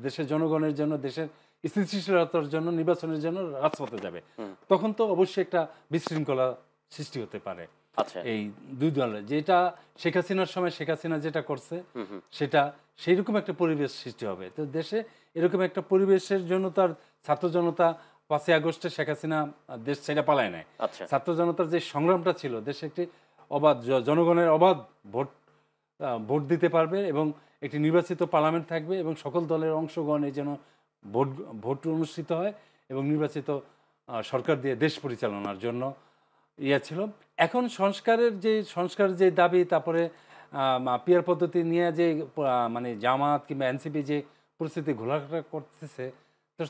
দেশের জনগণের জন্য, দেশের স্থিতিশীলতার জন্য নির্বাচনের জন্য রাজপথে যাবে। তখন তো অবশ্যই একটা বিশৃঙ্খলা সৃষ্টি হতে পারে। এই দুই দলের, যেটা শেখ হাসিনার সময় শেখ হাসিনা যেটা করছে সেটা সেইরকম একটা পরিবেশ সৃষ্টি হবে। তো দেশে এরকম একটা পরিবেশের জন্য তার ছাত্র জনতা 5ই আগস্টে শেখ হাসিনা দেশ ছেড়ে পালায় নেয়। ছাত্র জনতার যে সংগ্রামটা ছিল, দেশে একটি অবাধ জনগণের অবাধ ভোট দিতে পারবে এবং একটি নির্বাচিত পার্লামেন্ট থাকবে এবং সকল দলের অংশগ্রহণে যেন ভোট অনুষ্ঠিত হয় এবং নির্বাচিত সরকার দিয়ে দেশ পরিচালনার জন্য ছিল। এখন সংস্কারের যে দাবি, তারপরে পিয়ার পদ্ধতি নিয়ে যে মানে জামাত কিংবা এনসিপি যে পরিস্থিতি ঘোলাঘাটা করতেছে,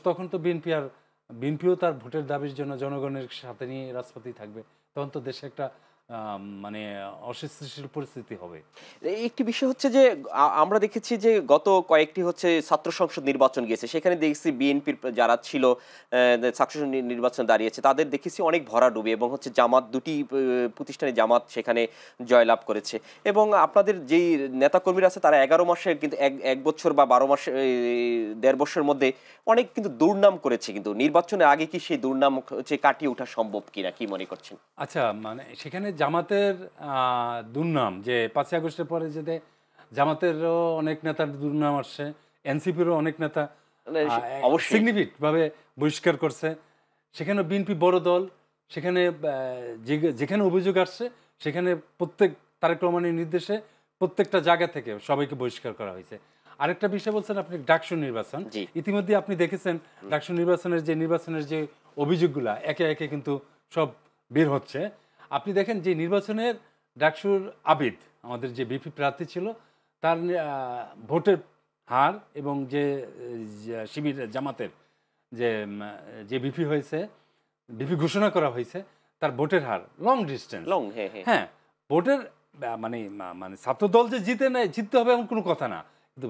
তখন তো বিএনপিও তার ভোটের দাবির জন্য জনগণের সাথে নিয়ে রাজপথেই থাকবে। তখন তো দেশে একটা মানে অস্থিতিশীল পরিস্থিতি হবে। একটি বিষয় হচ্ছে যে আমরা দেখেছি যে গত কয়েকটি হচ্ছে ছাত্র সংসদ নির্বাচন গিয়েছে, সেখানে দেখছি বিএনপির যারা ছিল ছাত্র নির্বাচন দাঁড়িয়েছে তাদের দেখেছি অনেক ভরাডুবি, এবং হচ্ছে জামাত, দুটি প্রতিষ্ঠানে জামাত সেখানে জয়লাভ করেছে। এবং আপনাদের যেই নেতাকর্মীরা আছে তারা 11 মাসে কিন্তু এক বছর বা 12 মাসে 1.5 বছরের মধ্যে অনেক কিন্তু দুর্নাম করেছে, কিন্তু নির্বাচনের আগে কি সেই দুর্নাম হচ্ছে কাটিয়ে ওঠা সম্ভব কিনা, কি মনে করছেন? আচ্ছা, মানে সেখানে জামাতের দুর্নাম যে 5ই আগস্টের পরে যেতে জামাতেরও অনেক নেতার দুর্নাম আসছে, এনসিপিরও অনেক নেতা সিগনিফিকেন্ট ভাবে বহিষ্কার করছে। সেখানে বিএনপি বড় দল, সেখানে যেখানে অভিযোগ আসছে সেখানে তারেক রহমানের নির্দেশে প্রত্যেকটা জায়গা থেকে সবাইকে বহিষ্কার করা হয়েছে। আরেকটা বিষয় বলছেন আপনি, ডাকসু নির্বাচন। ইতিমধ্যে আপনি দেখেছেন ডাকসু নির্বাচনের যে অভিযোগগুলা একে একে কিন্তু সব বের হচ্ছে। আপনি দেখেন যে নির্বাচনের ডাকসুর আবিদ, আমাদের যে বিপি প্রার্থী ছিল, তার ভোটের হার এবং যে শিবির জামাতের যে বিপি হয়েছে, বিপি ঘোষণা করা হয়েছে, তার ভোটের হার লং ডিস্টেন্স। হ্যাঁ, ভোটের মানে ছাত্রদল যে জিততে হবে এমন কোনো কথা না, কিন্তু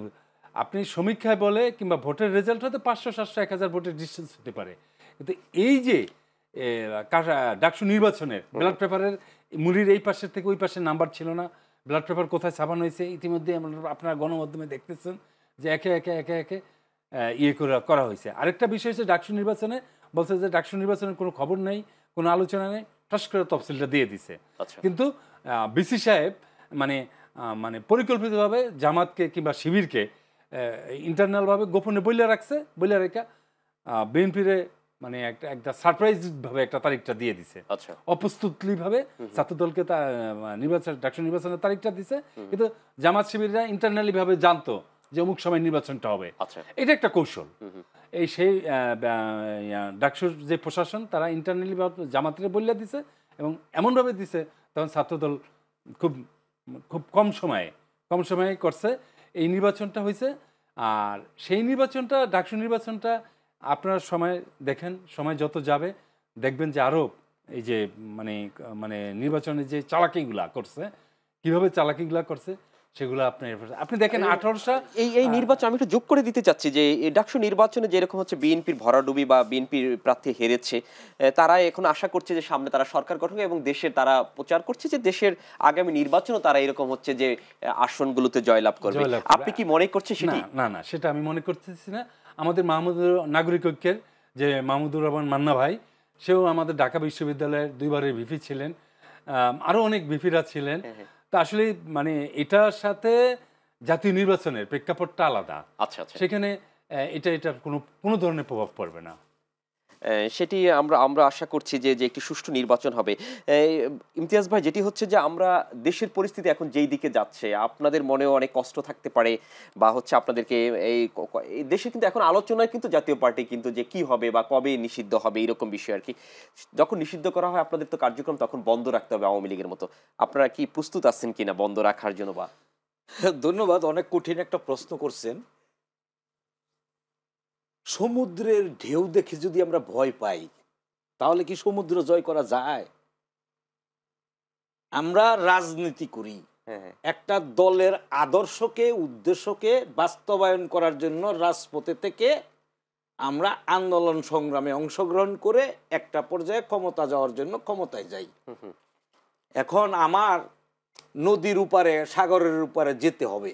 আপনি সমীক্ষায় বলে কিংবা ভোটের রেজাল্ট হয়তো 500, 700, 1000 ভোটের ডিস্টেন্স হতে পারে। কিন্তু এই যে ডাকসু নির্বাচনের ব্যালট পেপারের মুড়ির এই পাশের থেকে ওই পাশের নাম্বার ছিল না, ব্যালট পেপার কোথায় ছাপানো হয়েছে ইতিমধ্যে আপনারা গণমাধ্যমে দেখতেছেন যে একে একে করা হয়েছে। আরেকটা বিষয় হচ্ছে ডাকসু নির্বাচনে বলছে যে ডাকসু নির্বাচনের কোনো খবর নেই, কোনো আলোচনা নেই, ঠাস করে তফসিলটা দিয়ে দিছে। কিন্তু বিসি সাহেব মানে পরিকল্পিতভাবে জামাতকে কিংবা শিবিরকে ইন্টারনালভাবে গোপনে বইলে রেখা বিএনপিরে মানে একটা সারপ্রাইজ ভাবে একটা তারিখটা দিয়ে দিছে। অপ্রস্তুতলি ভাবে ছাত্রদলকে ডাকসু নির্বাচনের তারিখটা দিছে, কিন্তু জামাত শিবিররা ইন্টারনালি ভাবে জানতো যে অমুক সময় নির্বাচনটা হবে। এটা একটা কৌশল। সেই ডাকসুর যে প্রশাসন তারা ইন্টারনালি ভাবে জামাতের বললে দিছে এবং এমনভাবে দিছে তখন ছাত্রদল খুব কম সময়ে করছে এই নির্বাচনটা হয়েছে। আর সেই নির্বাচনটা, ডাকসু নির্বাচনটা আপনার সময় যত যাবে দেখবেন যে আরো এই যে মানে নির্বাচনের যে চালাকিগুলা করছে, কিভাবে চালাকিগুলা করছে সেগুলো আপনি দেখেন 18টা এই নির্বাচন আমি একটু যোগ করে দিতে চাচ্ছি যে এই ডাকসু নির্বাচনে যেরকম হচ্ছে বিএনপির ভরাডুবি বা বিএনপির প্রার্থী হেরেছে, তারা এখন আশা করছে যে সামনে তারা সরকার গঠন এবং দেশের তারা প্রচার করছে যে দেশের আগামী নির্বাচনও তারা এরকম হচ্ছে যে আসনগুলোতে জয়লাভ করবে। আপনি কি মনে করছেন সেটি? না না, সেটা আমি মনে করতেছি না। আমাদের নাগরিক ঐক্যের যে মাহমুদুর রহমান মান্না ভাই, সেও আমাদের ঢাকা বিশ্ববিদ্যালয়ের 2 বারের ভিপি ছিলেন, আরো অনেক ভিপিরা ছিলেন। তা আসলে মানে এটার সাথে জাতীয় নির্বাচনের প্রেক্ষাপটটা আলাদা। আচ্ছা আচ্ছা, সেখানে এটার কোনো ধরনের প্রভাব পড়বে না। সেটি আমরা আশা করছি যে একটি সুষ্ঠু নির্বাচন হবে। ইমতিয়াজ ভাই, যেটি হচ্ছে যে আমরা দেশের পরিস্থিতি এখন যেই দিকে যাচ্ছে, আপনাদের মনেও অনেক কষ্ট থাকতে পারে বা হচ্ছে আপনাদেরকে এই দেশে কিন্তু এখন আলোচনায় কিন্তু জাতীয় পার্টি কিন্তু যে কি হবে বা কবে নিষিদ্ধ হবে এরকম বিষয় আর কি। যখন নিষিদ্ধ করা হয় আপনাদের তো কার্যক্রম তখন বন্ধ রাখতে হবে আওয়ামী লীগের মতো। আপনারা কি প্রস্তুত আছেন কিনা বন্ধ রাখার জন্য? বা ধন্যবাদ, অনেক কঠিন একটা প্রশ্ন করছেন। সমুদ্রের ঢেউ দেখে যদি আমরা ভয় পাই তাহলে কি সমুদ্র জয় করা যায়? আমরা রাজনীতি করি, একটা দলের আদর্শকে উদ্দেশ্যকে বাস্তবায়ন করার জন্য রাজপথে থেকে আমরা আন্দোলন সংগ্রামে অংশগ্রহণ করে একটা পর্যায়ে ক্ষমতা যাওয়ার জন্য ক্ষমতায় যাই। এখন আমার নদীর উপারে সাগরের উপারে যেতে হবে,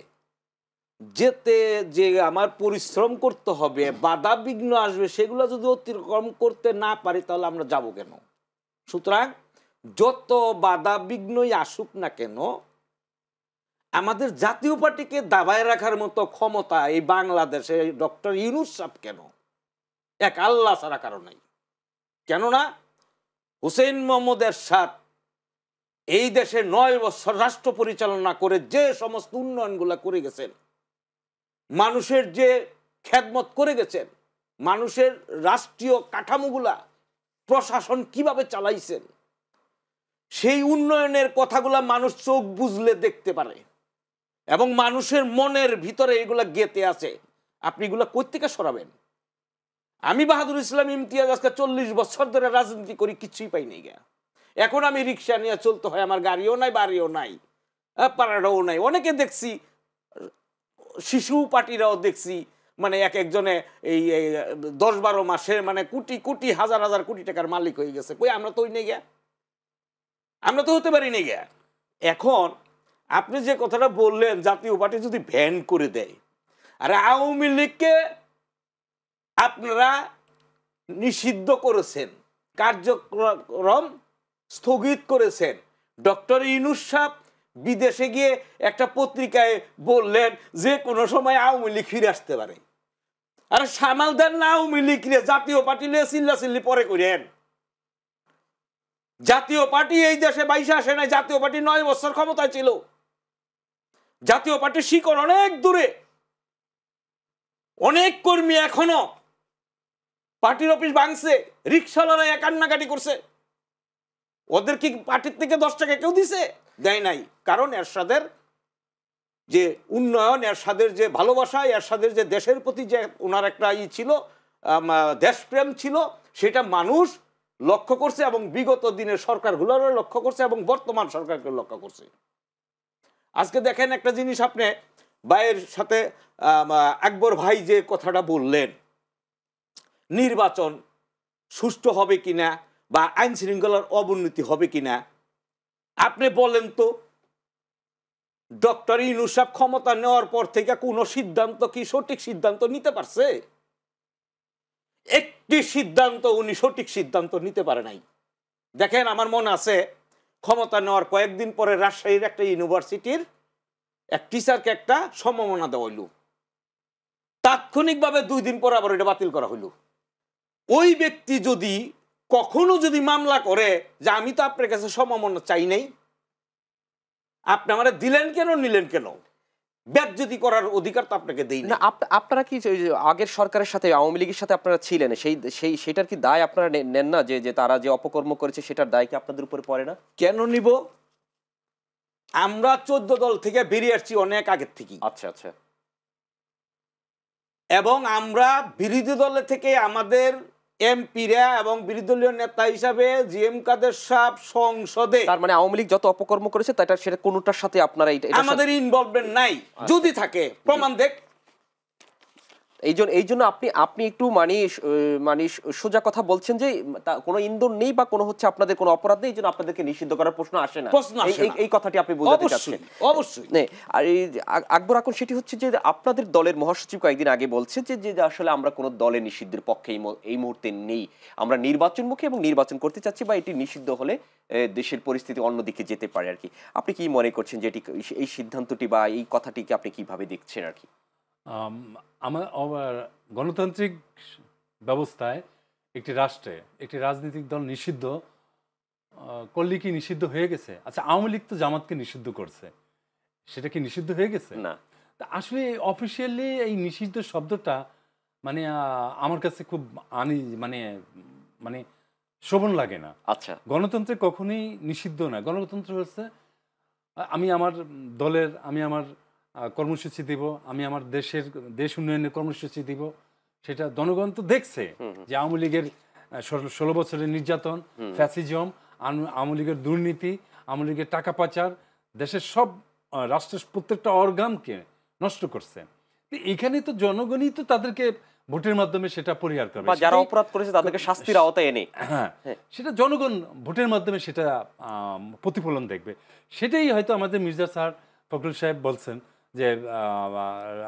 যেতে যে আমার পরিশ্রম করতে হবে, বাধা বিঘ্ন আসবে, সেগুলো যদি অতিক্রম করতে না পারি তাহলে আমরা যাব কেন? সুতরাং যত বাধা বিঘ্নই আসুক না কেন, আমাদের জাতীয় পার্টিকে দাবায় রাখার মতো ক্ষমতা এই বাংলাদেশে ডক্টর ইউনূস সাহেব কেন, এক আল্লাহ ছাড়া কারণ নাই। কেননা হুসেইন মোহাম্মদ এরশাদ এই দেশে 9 বছর রাষ্ট্র পরিচালনা করে যে সমস্ত উন্নয়নগুলা করে গেছেন, মানুষের যে খেদমত করে গেছেন, মানুষের রাষ্ট্রীয় কাঠামোগুলা প্রশাসন কিভাবে চালাইছেন, সেই উন্নয়নের কথাগুলা মানুষ চোখ বুঝলে দেখতে পারে এবং মানুষের মনের ভিতরে এগুলা গেঁথে আছে। আপনি এগুলা কই থেকে সরাবেন? আমি বাহাদুর ইসলাম ইমতিয়াজ আজকে 40 বছর ধরে রাজনীতি করি, কিছুই পাই নাই গা। এখন আমি রিক্সা নিয়ে চলতে হয়, আমার গাড়িও নাই, বাড়িও নাই, পাড়াটাও নাই। অনেকে দেখছি, শিশু পার্টিরাও দেখছি, মানে এক একজনে এই 10-12 মাসে মানে কোটি কোটি হাজার হাজার কোটি টাকার মালিক হয়ে গেছে। কই আমরা তো ওই নেই গা, আমরা তো হতে পারি নেই গা। এখন আপনি যে কথাটা বললেন জাতীয় পার্টি যদি ব্যান করে দেয়, আর আওয়ামী লীগকে আপনারা নিষিদ্ধ করেছেন, কার্যক্রম স্থগিত করেছেন। ডক্টর ইউনূস সাহেব বিদেশে গিয়ে একটা পত্রিকায় বললেন যে কোনো সময় আওয়ামী লীগ ফিরে আসতে পারে। আর সামাল দেন না আওয়ামী লীগ রে, জাতীয় পার্টি নিয়ে চিল্লাচিল্লি পরে করেন। জাতীয় পার্টি এই দেশে 22 আসে নাই, জাতীয় পার্টি 9 বছর ক্ষমতায় ছিল। জাতীয় পার্টির শিকড় অনেক দূরে, অনেক কর্মী এখনো পার্টির অফিস ভাঙছে, রিক্সাওয়ালারা কান্নাকাটি করছে। ওদের কি পার্টির থেকে 10 টাকা কেউ দিছে? দেয় নাই। কারণ এরশাদের যে উন্নয়ন, এরশাদের যে ভালোবাসা, এরশাদের যে দেশের প্রতি যে ওনার একটা ছিল, দেশপ্রেম ছিল, সেটা মানুষ লক্ষ্য করছে এবং বিগত দিনের সরকারগুলোরও লক্ষ্য করছে এবং বর্তমান সরকারকে লক্ষ্য করছে। আজকে দেখেন একটা জিনিস, আপনি ভাইয়ের সাথে আকবর ভাই যে কথাটা বললেন, নির্বাচন সুষ্ঠু হবে কিনা বা আইন শৃঙ্খলার অবনতি হবে কিনা, আপনি বলেন তো। ডক্টর ইউনূস সাহেব ক্ষমতা নেওয়ার পর থেকে কোনো সিদ্ধান্ত কি সঠিক সিদ্ধান্ত নিতে পারছে? একটি সিদ্ধান্ত উনি সঠিক সিদ্ধান্ত নিতে পারে নাই। দেখেন, আমার মনে আছে ক্ষমতা নেওয়ার কয়েকদিন পরে রাজশাহীর একটা ইউনিভার্সিটির এক টিচারকে একটা সম্মাননা দেওয়া হইল, তাৎক্ষণিকভাবে 2 দিন পর আবার এটা বাতিল করা হইল। ওই ব্যক্তি যদি কখনো যদি মামলা করে যে আমি তো আপনার কাছে সম্মাননা চাই নাই, আপনি আমারে দিলেন কেন, নিলেন কেন, বেজ্জতি করার অধিকার তো আপনাকে দেই না। আপনারা কি আগের সরকারের সাথে আওয়ামী লীগের সাথে আপনারা ছিলেন, সেটার কি দায় আপনারা নেন না? যে তারা যে অপকর্ম করেছে সেটার দায় কি আপনাদের উপরে পড়ে না? কেন নিব? আমরা 14 দল থেকে বেরিয়ে আসছি অনেক আগের থেকে। আচ্ছা আচ্ছা। এবং আমরা বিরোধী দলের থেকে আমাদের এমপিরা এবং বিরোধী দলীয় নেতা হিসাবে জিএম কাদের সাহেব সংসদে, তার মানে আওয়ামী লীগ যত অপকর্ম করেছে তাটা সেটা কোনোটার সাথে আপনারা আমাদের ইনভলভমেন্ট নাই। যদি থাকে প্রমাণ দেখ। এই জন্য আপনি আপনি একটু মানে সোজা কথা বলছেন যে কোনো ইন্ধন নেই বা কোনো হচ্ছে আপনাদের কোনো অপরাধ নেই, এই জন্য আপনাদেরকে নিষিদ্ধ করার প্রশ্ন আসে না, এই কথাটি আপনি বোঝাতে চাচ্ছেন। অবশ্যই। আর এই আকবর আকন সেটি হচ্ছে যে আপনাদের দলের মহাসচিব কয়েকদিন আগে বলছে যে আসলে আমরা কোনো দলে নিষিদ্ধের পক্ষে এই মুহূর্তে নেই, আমরা নির্বাচনমুখী এবং নির্বাচন করতে চাচ্ছি, বা এটি নিষিদ্ধ হলে দেশের পরিস্থিতি অন্যদিকে যেতে পারে আর কি। আপনি কি মনে করছেন যে এই সিদ্ধান্তটি বা এই কথাটিকে আপনি কিভাবে দেখছেন আর কি? আমার গণতান্ত্রিক ব্যবস্থায় একটি রাষ্ট্রে একটি রাজনৈতিক দল নিষিদ্ধ করলে কি নিষিদ্ধ হয়ে গেছে? আচ্ছা, আওয়ামী লীগ তো জামাতকে নিষিদ্ধ করছে, সেটা কি নিষিদ্ধ হয়ে গেছে? না। তা আসলে অফিসিয়ালি এই নিষিদ্ধ শব্দটা মানে আমার কাছে খুব মানে মানে শোভন লাগে না। আচ্ছা, গণতন্ত্রে কখনোই নিষিদ্ধ না। গণতন্ত্র হচ্ছে আমি আমার দলের, আমি আমার কর্মসূচি দিব, আমি আমার দেশ উন্নয়নের কর্মসূচি দিব, সেটা জনগণ তো দেখছে যে আওয়ামী লীগের 16 বছরের নির্যাতন, ফ্যাসিজম, আওয়ামী লীগের দুর্নীতি, আওয়ামী লীগের টাকা পাচার দেশের সব রাষ্ট্রের প্রত্যেকটা অর্গানকে নষ্ট করছে। এখানে তো জনগণই তো তাদেরকে ভোটের মাধ্যমে সেটা পরিহার করবে, বা যারা অপরাধ করেছে তাদেরকে শাস্তির আওতায় এনে, হ্যাঁ, সেটা জনগণ ভোটের মাধ্যমে সেটা প্রতিফলন দেখবে। সেটাই হয়তো আমাদের মির্জা স্যার ফখরুল সাহেব বলছেন যে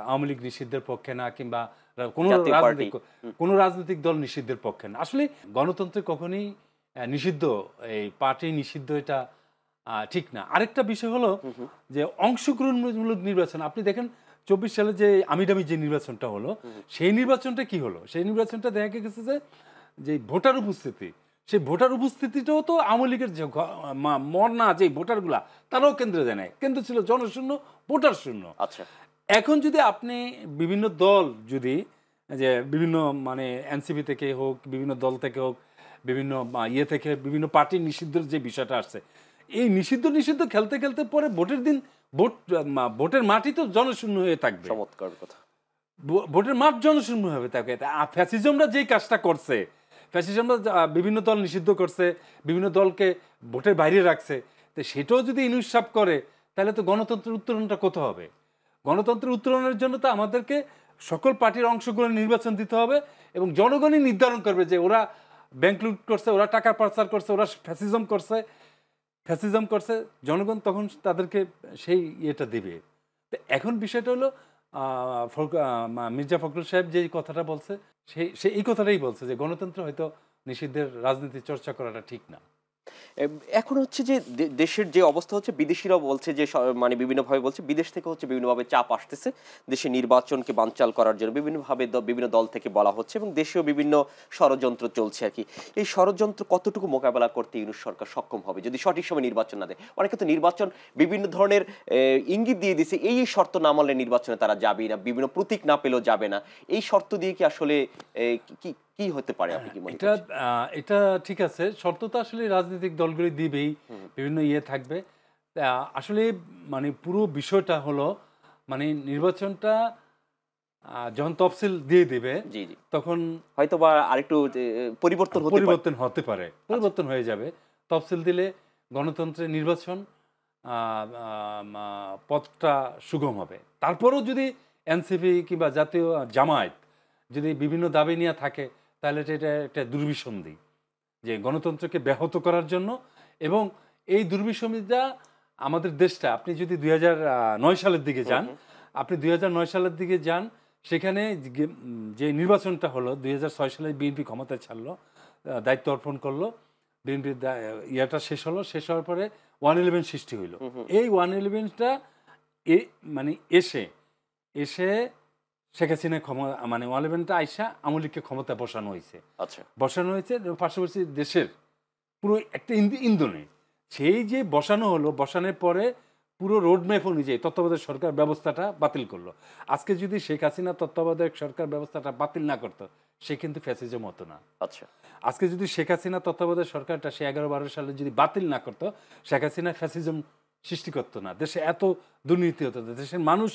আওয়ামী লীগ নিষিদ্ধের পক্ষে না, কিংবা কোনো রাজনৈতিক দল নিষিদ্ধের পক্ষে না। আসলে গণতন্ত্রে কখনোই নিষিদ্ধ, এই পার্টি নিষিদ্ধ, এটা ঠিক না। আরেকটা বিষয় হলো যে অংশগ্রহণমূলক নির্বাচন। আপনি দেখেন 24 সালে যে আমিডামি যে নির্বাচনটা হলো, সেই নির্বাচনটা কি হলো? সেই নির্বাচনটা দেখা গেছে যে ভোটার উপস্থিতি, সেই ভোটার উপস্থিতিটাও তো আওয়ামী লীগের যে মরনা যে ভোটারগুলা তারাও কেন্দ্রে দেয় নাই, কেন্দ্র ছিল জনশূন্য, ভোটার শূন্য। আচ্ছা, এখন যদি আপনি বিভিন্ন দল যদি যে বিভিন্ন মানে এনসিপি থেকে হোক, বিভিন্ন দল থেকে হোক, বিভিন্ন ইয়ে থেকে বিভিন্ন পার্টির নিষিদ্ধের যে বিষয়টা আসছে, এই নিষিদ্ধ খেলতে খেলতে পরে ভোটের দিন ভোটের মাঠই তো জনশূন্য হয়ে থাকবে। চমৎকার কথা। ভোটের মাঠ জনশূন্য হবে থাকবে। ফ্যাসিজমরা যেই কাজটা করছে, ফ্যাসিজমরা বিভিন্ন দল নিষিদ্ধ করছে, বিভিন্ন দলকে ভোটের বাইরে রাখছে, তো সেটাও যদি ইনসাফ করে তাহলে তো গণতন্ত্রের উত্তরণটা কোথাও হবে? গণতন্ত্রের উত্তরণের জন্য তো আমাদেরকে সকল পার্টির অংশগ্রহণ নির্বাচন দিতে হবে, এবং জনগণই নির্ধারণ করবে যে ওরা ব্যাংক লুট করছে, ওরা টাকা পাচার করছে, ওরা ফ্যাসিজম করছে, জনগণ তখন তাদেরকে সেই ইয়েটা দিবে। তো এখন বিষয়টা হলো মির্জা ফখরুল সাহেব যে কথাটা বলছে, সে এই কথাটাই বলছে যে গণতন্ত্র হয়তো নিষিদ্ধের রাজনীতি চর্চা করাটা ঠিক না। এখন হচ্ছে যে দেশের যে অবস্থা হচ্ছে, বিদেশিরাও বলছে যে মানে বিভিন্নভাবে বলছে, বিদেশ থেকে হচ্ছে বিভিন্নভাবে চাপ আসতেছে দেশে নির্বাচনকে বানচাল করার জন্য, বিভিন্নভাবে বিভিন্ন দল থেকে বলা হচ্ছে, এবং দেশেও বিভিন্ন ষড়যন্ত্র চলছে আর কি। এই ষড়যন্ত্র কতটুকু মোকাবেলা করতে ইউনূস সরকার সক্ষম হবে যদি সঠিক সময় নির্বাচন না দেয়? অনেকে তো নির্বাচন বিভিন্ন ধরনের ইঙ্গিত দিয়ে দিছে, এই শর্ত না মানলে নির্বাচনে তারা যাবেই না, বিভিন্ন প্রতীক না পেলেও যাবে না। এই শর্ত দিয়ে কি আসলে কি হতে পারে, আপনি কি মনে করেন? এটা ঠিক আছে, শর্ত তো আসলে রাজনৈতিক দলগুলি দিবেই, বিভিন্ন ইয়ে থাকবে। আসলে মানে পুরো বিষয়টা হলো মানে নির্বাচনটা যখন তফসিল দিয়ে দিবে তখন হয়তো বা আরেকটু পরিবর্তন হতে পারে, পরিবর্তন হয়ে যাবে। তফসিল দিলে গণতন্ত্রের নির্বাচন পথটা সুগম হবে। তারপরেও যদি এনসিপি কিংবা জাতীয় জামায়াত যদি বিভিন্ন দাবি নিয়ে থাকে, তাহলে এটা একটা দুর্বিসন্ধি যে গণতন্ত্রকে ব্যাহত করার জন্য। এবং এই দুর্বিসন্ধিটা আমাদের দেশটা, আপনি যদি 2009 সালের দিকে যান, সেখানে যে নির্বাচনটা হলো 2006 সালে বিএনপি ক্ষমতায় ছাড়লো, দায়িত্ব অর্পণ করলো, বিএনপির ইয়েটা শেষ হওয়ার পরে 111 সৃষ্টি হইলো। এই 111টা মানে এসে শেখ হাসিনা মানে 111টা আইসা আওয়ামী লীগকে ক্ষমতা বসানো হয়েছে। আচ্ছা, বসানো হয়েছে পার্শ্ববর্তী দেশের পুরো একটা ইন্ধনে। সেই যে বসানো হলো, বসানোর পরে পুরো রোডম্যাপ অনুযায়ী তত্ত্বাবধায়ক সরকার ব্যবস্থাটা বাতিল করলো। আজকে যদি শেখ হাসিনা তত্ত্বাবধায়ক সরকার ব্যবস্থাটা বাতিল না করতো, সে কিন্তু ফ্যাসিজম হতো না। আচ্ছা, আজকে যদি শেখ হাসিনা তত্ত্বাবধায়ক সরকারটা সে 11-12 সালে যদি বাতিল না করতো, শেখ হাসিনা ফ্যাসিজম সৃষ্টি করতো না, দেশে এত দুর্নীতি হতো, দেশের মানুষ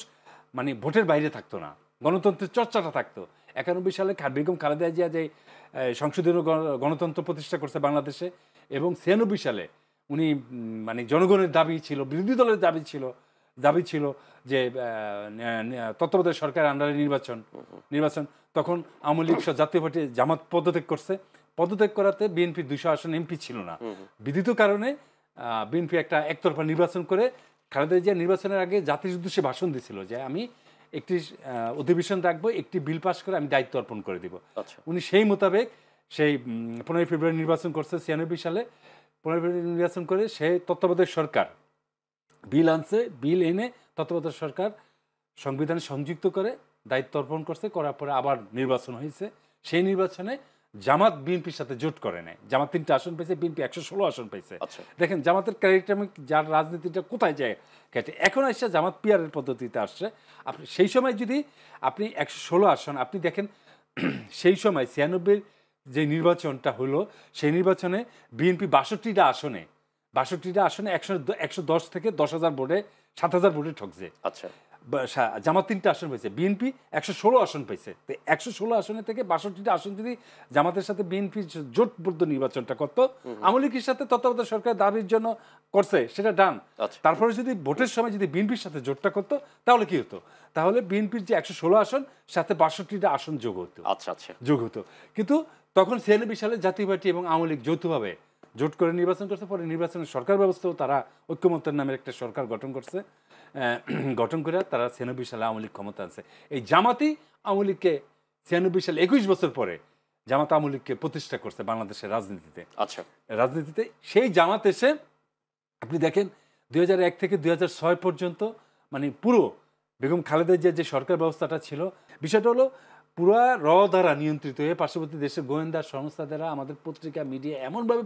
মানে ভোটের বাইরে থাকতো না, গণতন্ত্রের চর্চাটা থাকতো। 91 সালে বেগম খালেদা জিয়া যে সংশোধনী গণতন্ত্র প্রতিষ্ঠা করছে বাংলাদেশে, এবং 96 সালে উনি মানে জনগণের দাবি ছিল, বিরোধী দলের দাবি ছিল যে তত্ত্বাবধায়ক সরকারের আন্ডারে নির্বাচন। তখন আওয়ামী লীগ জাতীয় পার্টি জামাত পদত্যাগ করাতে বিএনপি 200 আসন এমপি ছিল না। বিধিত কারণে বিএনপি একটা একতরফা নির্বাচন করে খালেদা জিয়া নির্বাচনের আগে জাতির উদ্দেশ্যে ভাষণ দিয়েছিল যে আমি একটি অধিবেশন রাখবো, একটি বিল পাস করে আমি দায়িত্ব অর্পণ করে দিব। উনি সেই মোতাবেক সেই 15 ফেব্রুয়ারি নির্বাচন করছে 96 সালে। 15 ফেব্রুয়ারি নির্বাচন করে সেই তত্ত্বাবধায়ক সরকার বিল আনছে, বিল এনে তত্ত্বাবধায়ক সরকার সংবিধানে সংযুক্ত করে দায়িত্ব অর্পণ করছে, করার পরে আবার নির্বাচন হয়েছে। সেই নির্বাচনে জামাত বিএনপির সাথে জোট করে নেয়। জামাত 3টা আসন পেয়েছে, বিএনপি 116 আসন পেয়েছে। দেখেন জামাতের ক্যারেক্টারিক যার রাজনীতিটা কোথায় যায় কেটে, এখন এসে জামাত পিয়ারের পদ্ধতিতে আসছে। আপনি সেই সময় যদি আপনি 116 আসন আপনি দেখেন, সেই সময় 96 যে নির্বাচনটা হলো সেই নির্বাচনে বিএনপি 62টা আসনে 110 থেকে 10,000 ভোটে 7,000 ভোটে ঠকছে। আচ্ছা, জামাত 3টা আসন পেয়েছে, বিএনপি 116 আসন পেয়েছে। তো 116 আসনে থেকে 62টা আসন যদি জামাতের সাথে বিএনপি জোটবদ্ধ নির্বাচনটা করতো, আওয়ামী লীগের সাথে তত্ত্বাবধায়ক সরকার দাবির জন্য করছে সেটা ডান। তারপরে যদি ভোটের সময় যদি বিএনপির সাথে জোটটা করতো তাহলে কি হতো? তাহলে বিএনপির যে 116 আসন সাথে 62টা আসন যোগ হতো। কিন্তু তখন 96 সালে জাতীয় পার্টি এবং আওয়ামী লীগ যৌথভাবে জোট করে নির্বাচন করছে। পরে নির্বাচনের সরকার ব্যবস্থাও তারা ঐক্যমত্যের নামের একটা সরকার গঠন করে তারা 96 সালে আওয়ামী লীগ ক্ষমতা আনছে। এই জামাতই আওয়ামী লীগকে 96 সালে 21 বছর পরে জামাত আওয়ামী লীগকে প্রতিষ্ঠা করছে বাংলাদেশের রাজনীতিতে। সেই জামাত এসে আপনি দেখেন 2001 থেকে 2006 পর্যন্ত মানে পুরো বেগম খালেদা জিয়ার যে সরকার ব্যবস্থাটা ছিল, বিষয়টা হলো পুরো দ্বারা নিয়ন্ত্রিত হয়ে পার্শ্ববর্তী দেশের গোয়েন্দা সংস্থা দ্বারা আমাদের পত্রিকা মিডিয়া এমনভাবে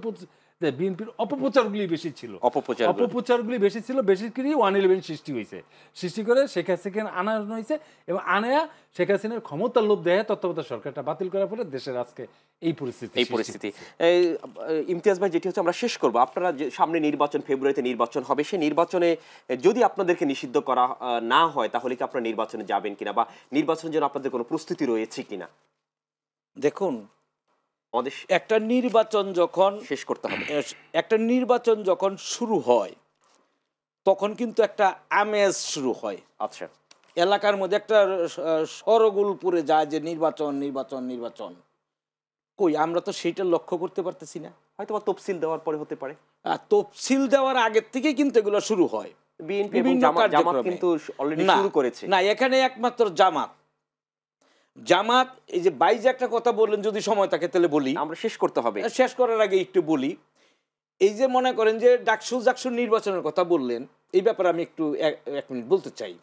বিএনপির অপপ্রচারগুলি বেশি ছিল, বেশি করে 111 সৃষ্টি করে শেখ হাসিনা আনানো হয়েছে, এবং আনায়া শেখ হাসিনার ক্ষমতার লোভ দেয় তত্ত্বাবধায়ক সরকারটা বাতিল করার পরে দেশের আজকে এই পরিস্থিতি। ইমতিয়াজ ভাই, যেটি হচ্ছে আমরা শেষ করবো, আপনারা সামনে নির্বাচন, ফেব্রুয়ারিতে নির্বাচন হবে, সেই নির্বাচনে যদি আপনাদেরকে নিষিদ্ধ করা না হয় তাহলে কি আপনারা নির্বাচনে যাবেন কিনা, বা নির্বাচনের জন্য আপনাদের কোনো প্রস্তুতি রয়েছে কিনা? দেখুন, একটা নির্বাচন যখন শেষ করতে হবে, একটা নির্বাচন যখন শুরু হয় তখন কিন্তু একটা আমেজ শুরু হয়। আচ্ছা, এলাকার মধ্যে একটা সরগোল পড়ে যায় যে নির্বাচন। কই, আমরা তো সেইটা লক্ষ্য করতে পারতেছি না। হয়তো বা তফসিল দেওয়ার পরে হতে পারে। তফসিল দেওয়ার আগের থেকে কিন্তু এগুলো শুরু হয়। বিএনপি এবং জামাত কিন্তু অলরেডি শুরু করেছে। না, এখানে একমাত্র জামাত এই যে বাইজে একটা কথা বললেন, যদি সময় থাকে তাহলে বলি, আমরা শেষ করতে হবে। শেষ করার আগে একটু বলি, এই যে মনে করেন যে ডাকসু নির্বাচনের কথা বললেন, এই ব্যাপারে আমি একটু এক মিনিট বলতে চাই।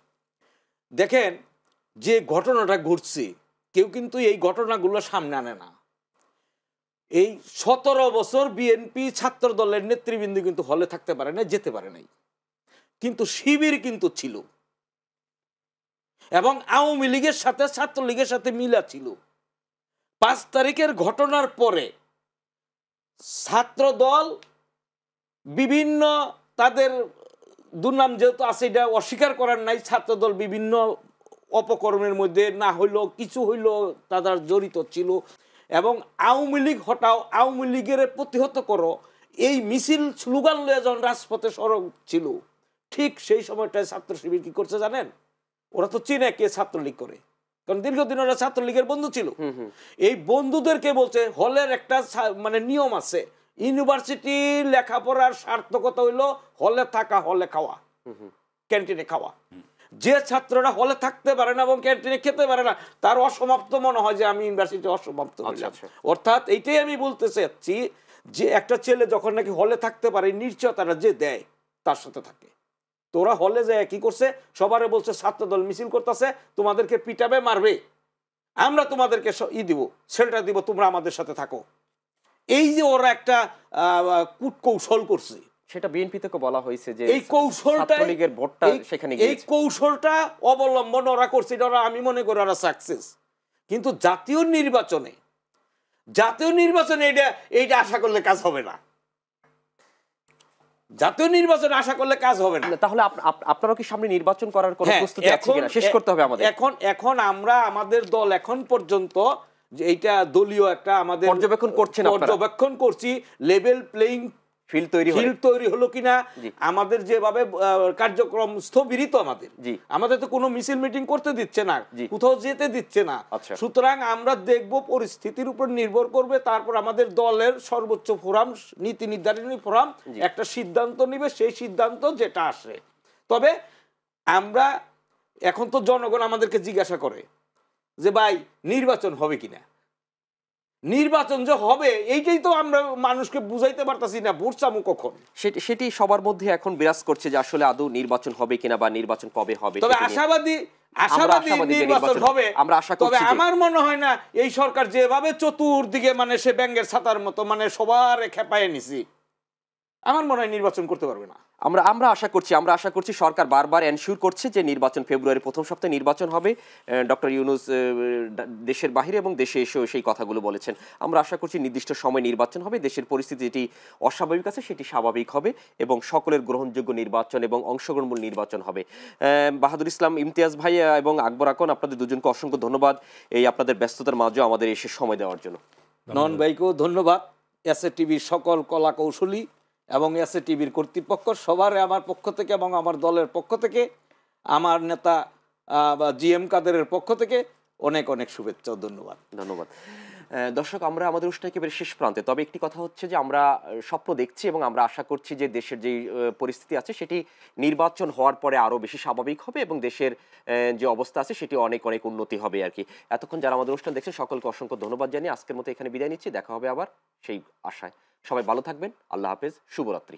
দেখেন, যে ঘটনাটা ঘটছে কেউ কিন্তু এই ঘটনাগুলো সামনে আনে না। এই 17 বছর বিএনপি ছাত্র দলের নেতৃবৃন্দ কিন্তু হলে থাকতে পারে না, যেতে পারে নাই, কিন্তু শিবির কিন্তু ছিল, এবং আওয়ামী লীগের সাথে ছাত্রলীগের সাথে মিলা ছিল। 5 তারিখের ঘটনার পরে ছাত্র দল বিভিন্ন তাদের দুর্নাম যেহেতু আছে, এটা অস্বীকার করার নাই, ছাত্র দল বিভিন্ন অপকর্মের মধ্যে না হইলেও কিছু হইলেও তাদের জড়িত ছিল, এবং আওয়ামী লীগ হটাও, আওয়ামী লীগের প্রতিহত করো, এই মিছিল স্লোগান লয়ে যখন রাজপথে সড়ক ছিল, ঠিক সেই সময়টায় ছাত্র শিবির কি করছে জানেন? ওরা তো চিনে কে ছাত্রলীগ করে, কারণ দীর্ঘদিন ওরা ছাত্রলীগের বন্ধু ছিল। এই বন্ধুদেরকে বলছে হলের একটা মানে নিয়ম আছে, ইউনিভার্সিটি লেখাপড়ার সার্থকতা হইলো হলে থাকা, হলে খাওয়া, ক্যান্টিনে খাওয়া। যে ছাত্ররা হলে থাকতে পারে না এবং ক্যান্টিনে খেতে পারে না, তার অসমাপ্ত মনে হয় যে আমি ইউনিভার্সিটি অসমাপ্ত হইলাম। অর্থাৎ এইটাই আমি বলতে চাচ্ছি যে একটা ছেলে যখন নাকি হলে থাকতে পারে, নিশ্চয়তারা যে দেয় তার সাথে থাকে। তোরা হলে যায় কি করছে, সবারে বলছে ছাত্রদল মিছিল করতেছে, তোমাদেরকে পিটাবে, মারবে, আমরা তোমাদেরকে দিব, শেল্টার দিব, তোমরা আমাদের সাথে থাকো। এই যে ওরা একটা কূটকৌশল করছে, সেটা বিএনপি থেকে বলা হয়েছে যে এই কৌশলটা অবলম্বন ওরা করছে, এটা আমি মনে করি ওরা সাকসেস। কিন্তু জাতীয় নির্বাচনে এইটা আশা করলে কাজ হবে না। জাতীয় নির্বাচন আশা করলে কাজ হবে না। তাহলে আপনারা কি সামনে নির্বাচন করার কোনো প্রস্তুতি আছে কিনা? শেষ করতে হবে আমাদের। এখন আমরা আমাদের দল এখন পর্যন্ত যে এইটা দলীয় একটা আমাদের পর্যবেক্ষণ করছি, লেভেল প্লেইং ফিল্ড তৈরি হলো কিনা, আমাদের যেভাবে কার্যক্রম স্থবিরিত, আমাদের তো কোনো মিছিল মিটিং করতে দিচ্ছে না, কোথাও যেতে দিচ্ছে না। সুতরাং আমরা দেখব পরিস্থিতির উপর নির্ভর করবে, তারপর আমাদের দলের সর্বোচ্চ ফোরাম, নীতি নির্ধারণী ফোরাম একটা সিদ্ধান্ত নিবে, সেই সিদ্ধান্ত যেটা আসে। তবে আমরা এখন তো জনগণ আমাদেরকে জিজ্ঞাসা করে যে ভাই নির্বাচন হবে কিনা, নির্বাচন যে হবে এইটাই তো আমরা মানুষকে বুঝাইতে পারতাছি না, ভোট চামু কখন। সেটি সবার মধ্যে এখন বিরাজ করছে যে আসলে আদৌ নির্বাচন হবে কিনা বা নির্বাচন কবে হবে। তবে আশাবাদী নির্বাচন হবে, আমরা আশা করছি। তবে আমার মনে হয় না এই সরকার যেভাবে চতুর্দিকে মানে সে ব্যাঙের ছাতার মতো মানে সবার খেপায় নিছি, আমার মনে হয় নির্বাচন করতে পারবে না। আমরা আশা করছি সরকার বারবার এনশিওর করছে যে নির্বাচন ফেব্রুয়ারির প্রথম সপ্তাহে নির্বাচন হবে। ডক্টর ইউনূস দেশের বাইরে এবং দেশে এসেও সেই কথাগুলো বলেছেন। আমরা আশা করছি নির্দিষ্ট সময় নির্বাচন হবে, দেশের পরিস্থিতি যেটি অস্বাভাবিক আছে সেটি স্বাভাবিক হবে এবং সকলের গ্রহণযোগ্য নির্বাচন এবং অংশগ্রহণমূল নির্বাচন হবে। বাহাদুর ইসলাম ইমতিয়াজ ভাই এবং আকবর আকন, আপনাদের দুজনকে অসংখ্য ধন্যবাদ এই আপনাদের ব্যস্ততার মাঝেও আমাদের এসে সময় দেওয়ার জন্য। নন ভাইকেও ধন্যবাদ, এসএ টিভির সকল কলা কৌশলী এবং এসএ টিভির কর্তৃপক্ষ সবার আমার পক্ষ থেকে এবং আমার দলের পক্ষ থেকে, আমার নেতা জিএম কাদেরের পক্ষ থেকে অনেক অনেক শুভেচ্ছা ও ধন্যবাদ। দর্শক, আমরা আমাদের অনুষ্ঠান একেবারে শেষ প্রান্তে। তবে একটি কথা হচ্ছে যে আমরা স্বপ্ন দেখছি এবং আমরা আশা করছি যে দেশের যে পরিস্থিতি আছে সেটি নির্বাচন হওয়ার পরে আরও বেশি স্বাভাবিক হবে এবং দেশের যে অবস্থা আছে সেটি অনেক অনেক উন্নতি হবে আর কি। এতক্ষণ যারা আমাদের অনুষ্ঠান দেখছেন সকলকে অসংখ্য ধন্যবাদ জানিয়ে আজকের মতো এখানে বিদায় নিচ্ছি। দেখা হবে আবার সেই আশায়। সবাই ভালো থাকবেন। আল্লাহ হাফেজ, শুভরাত্রি।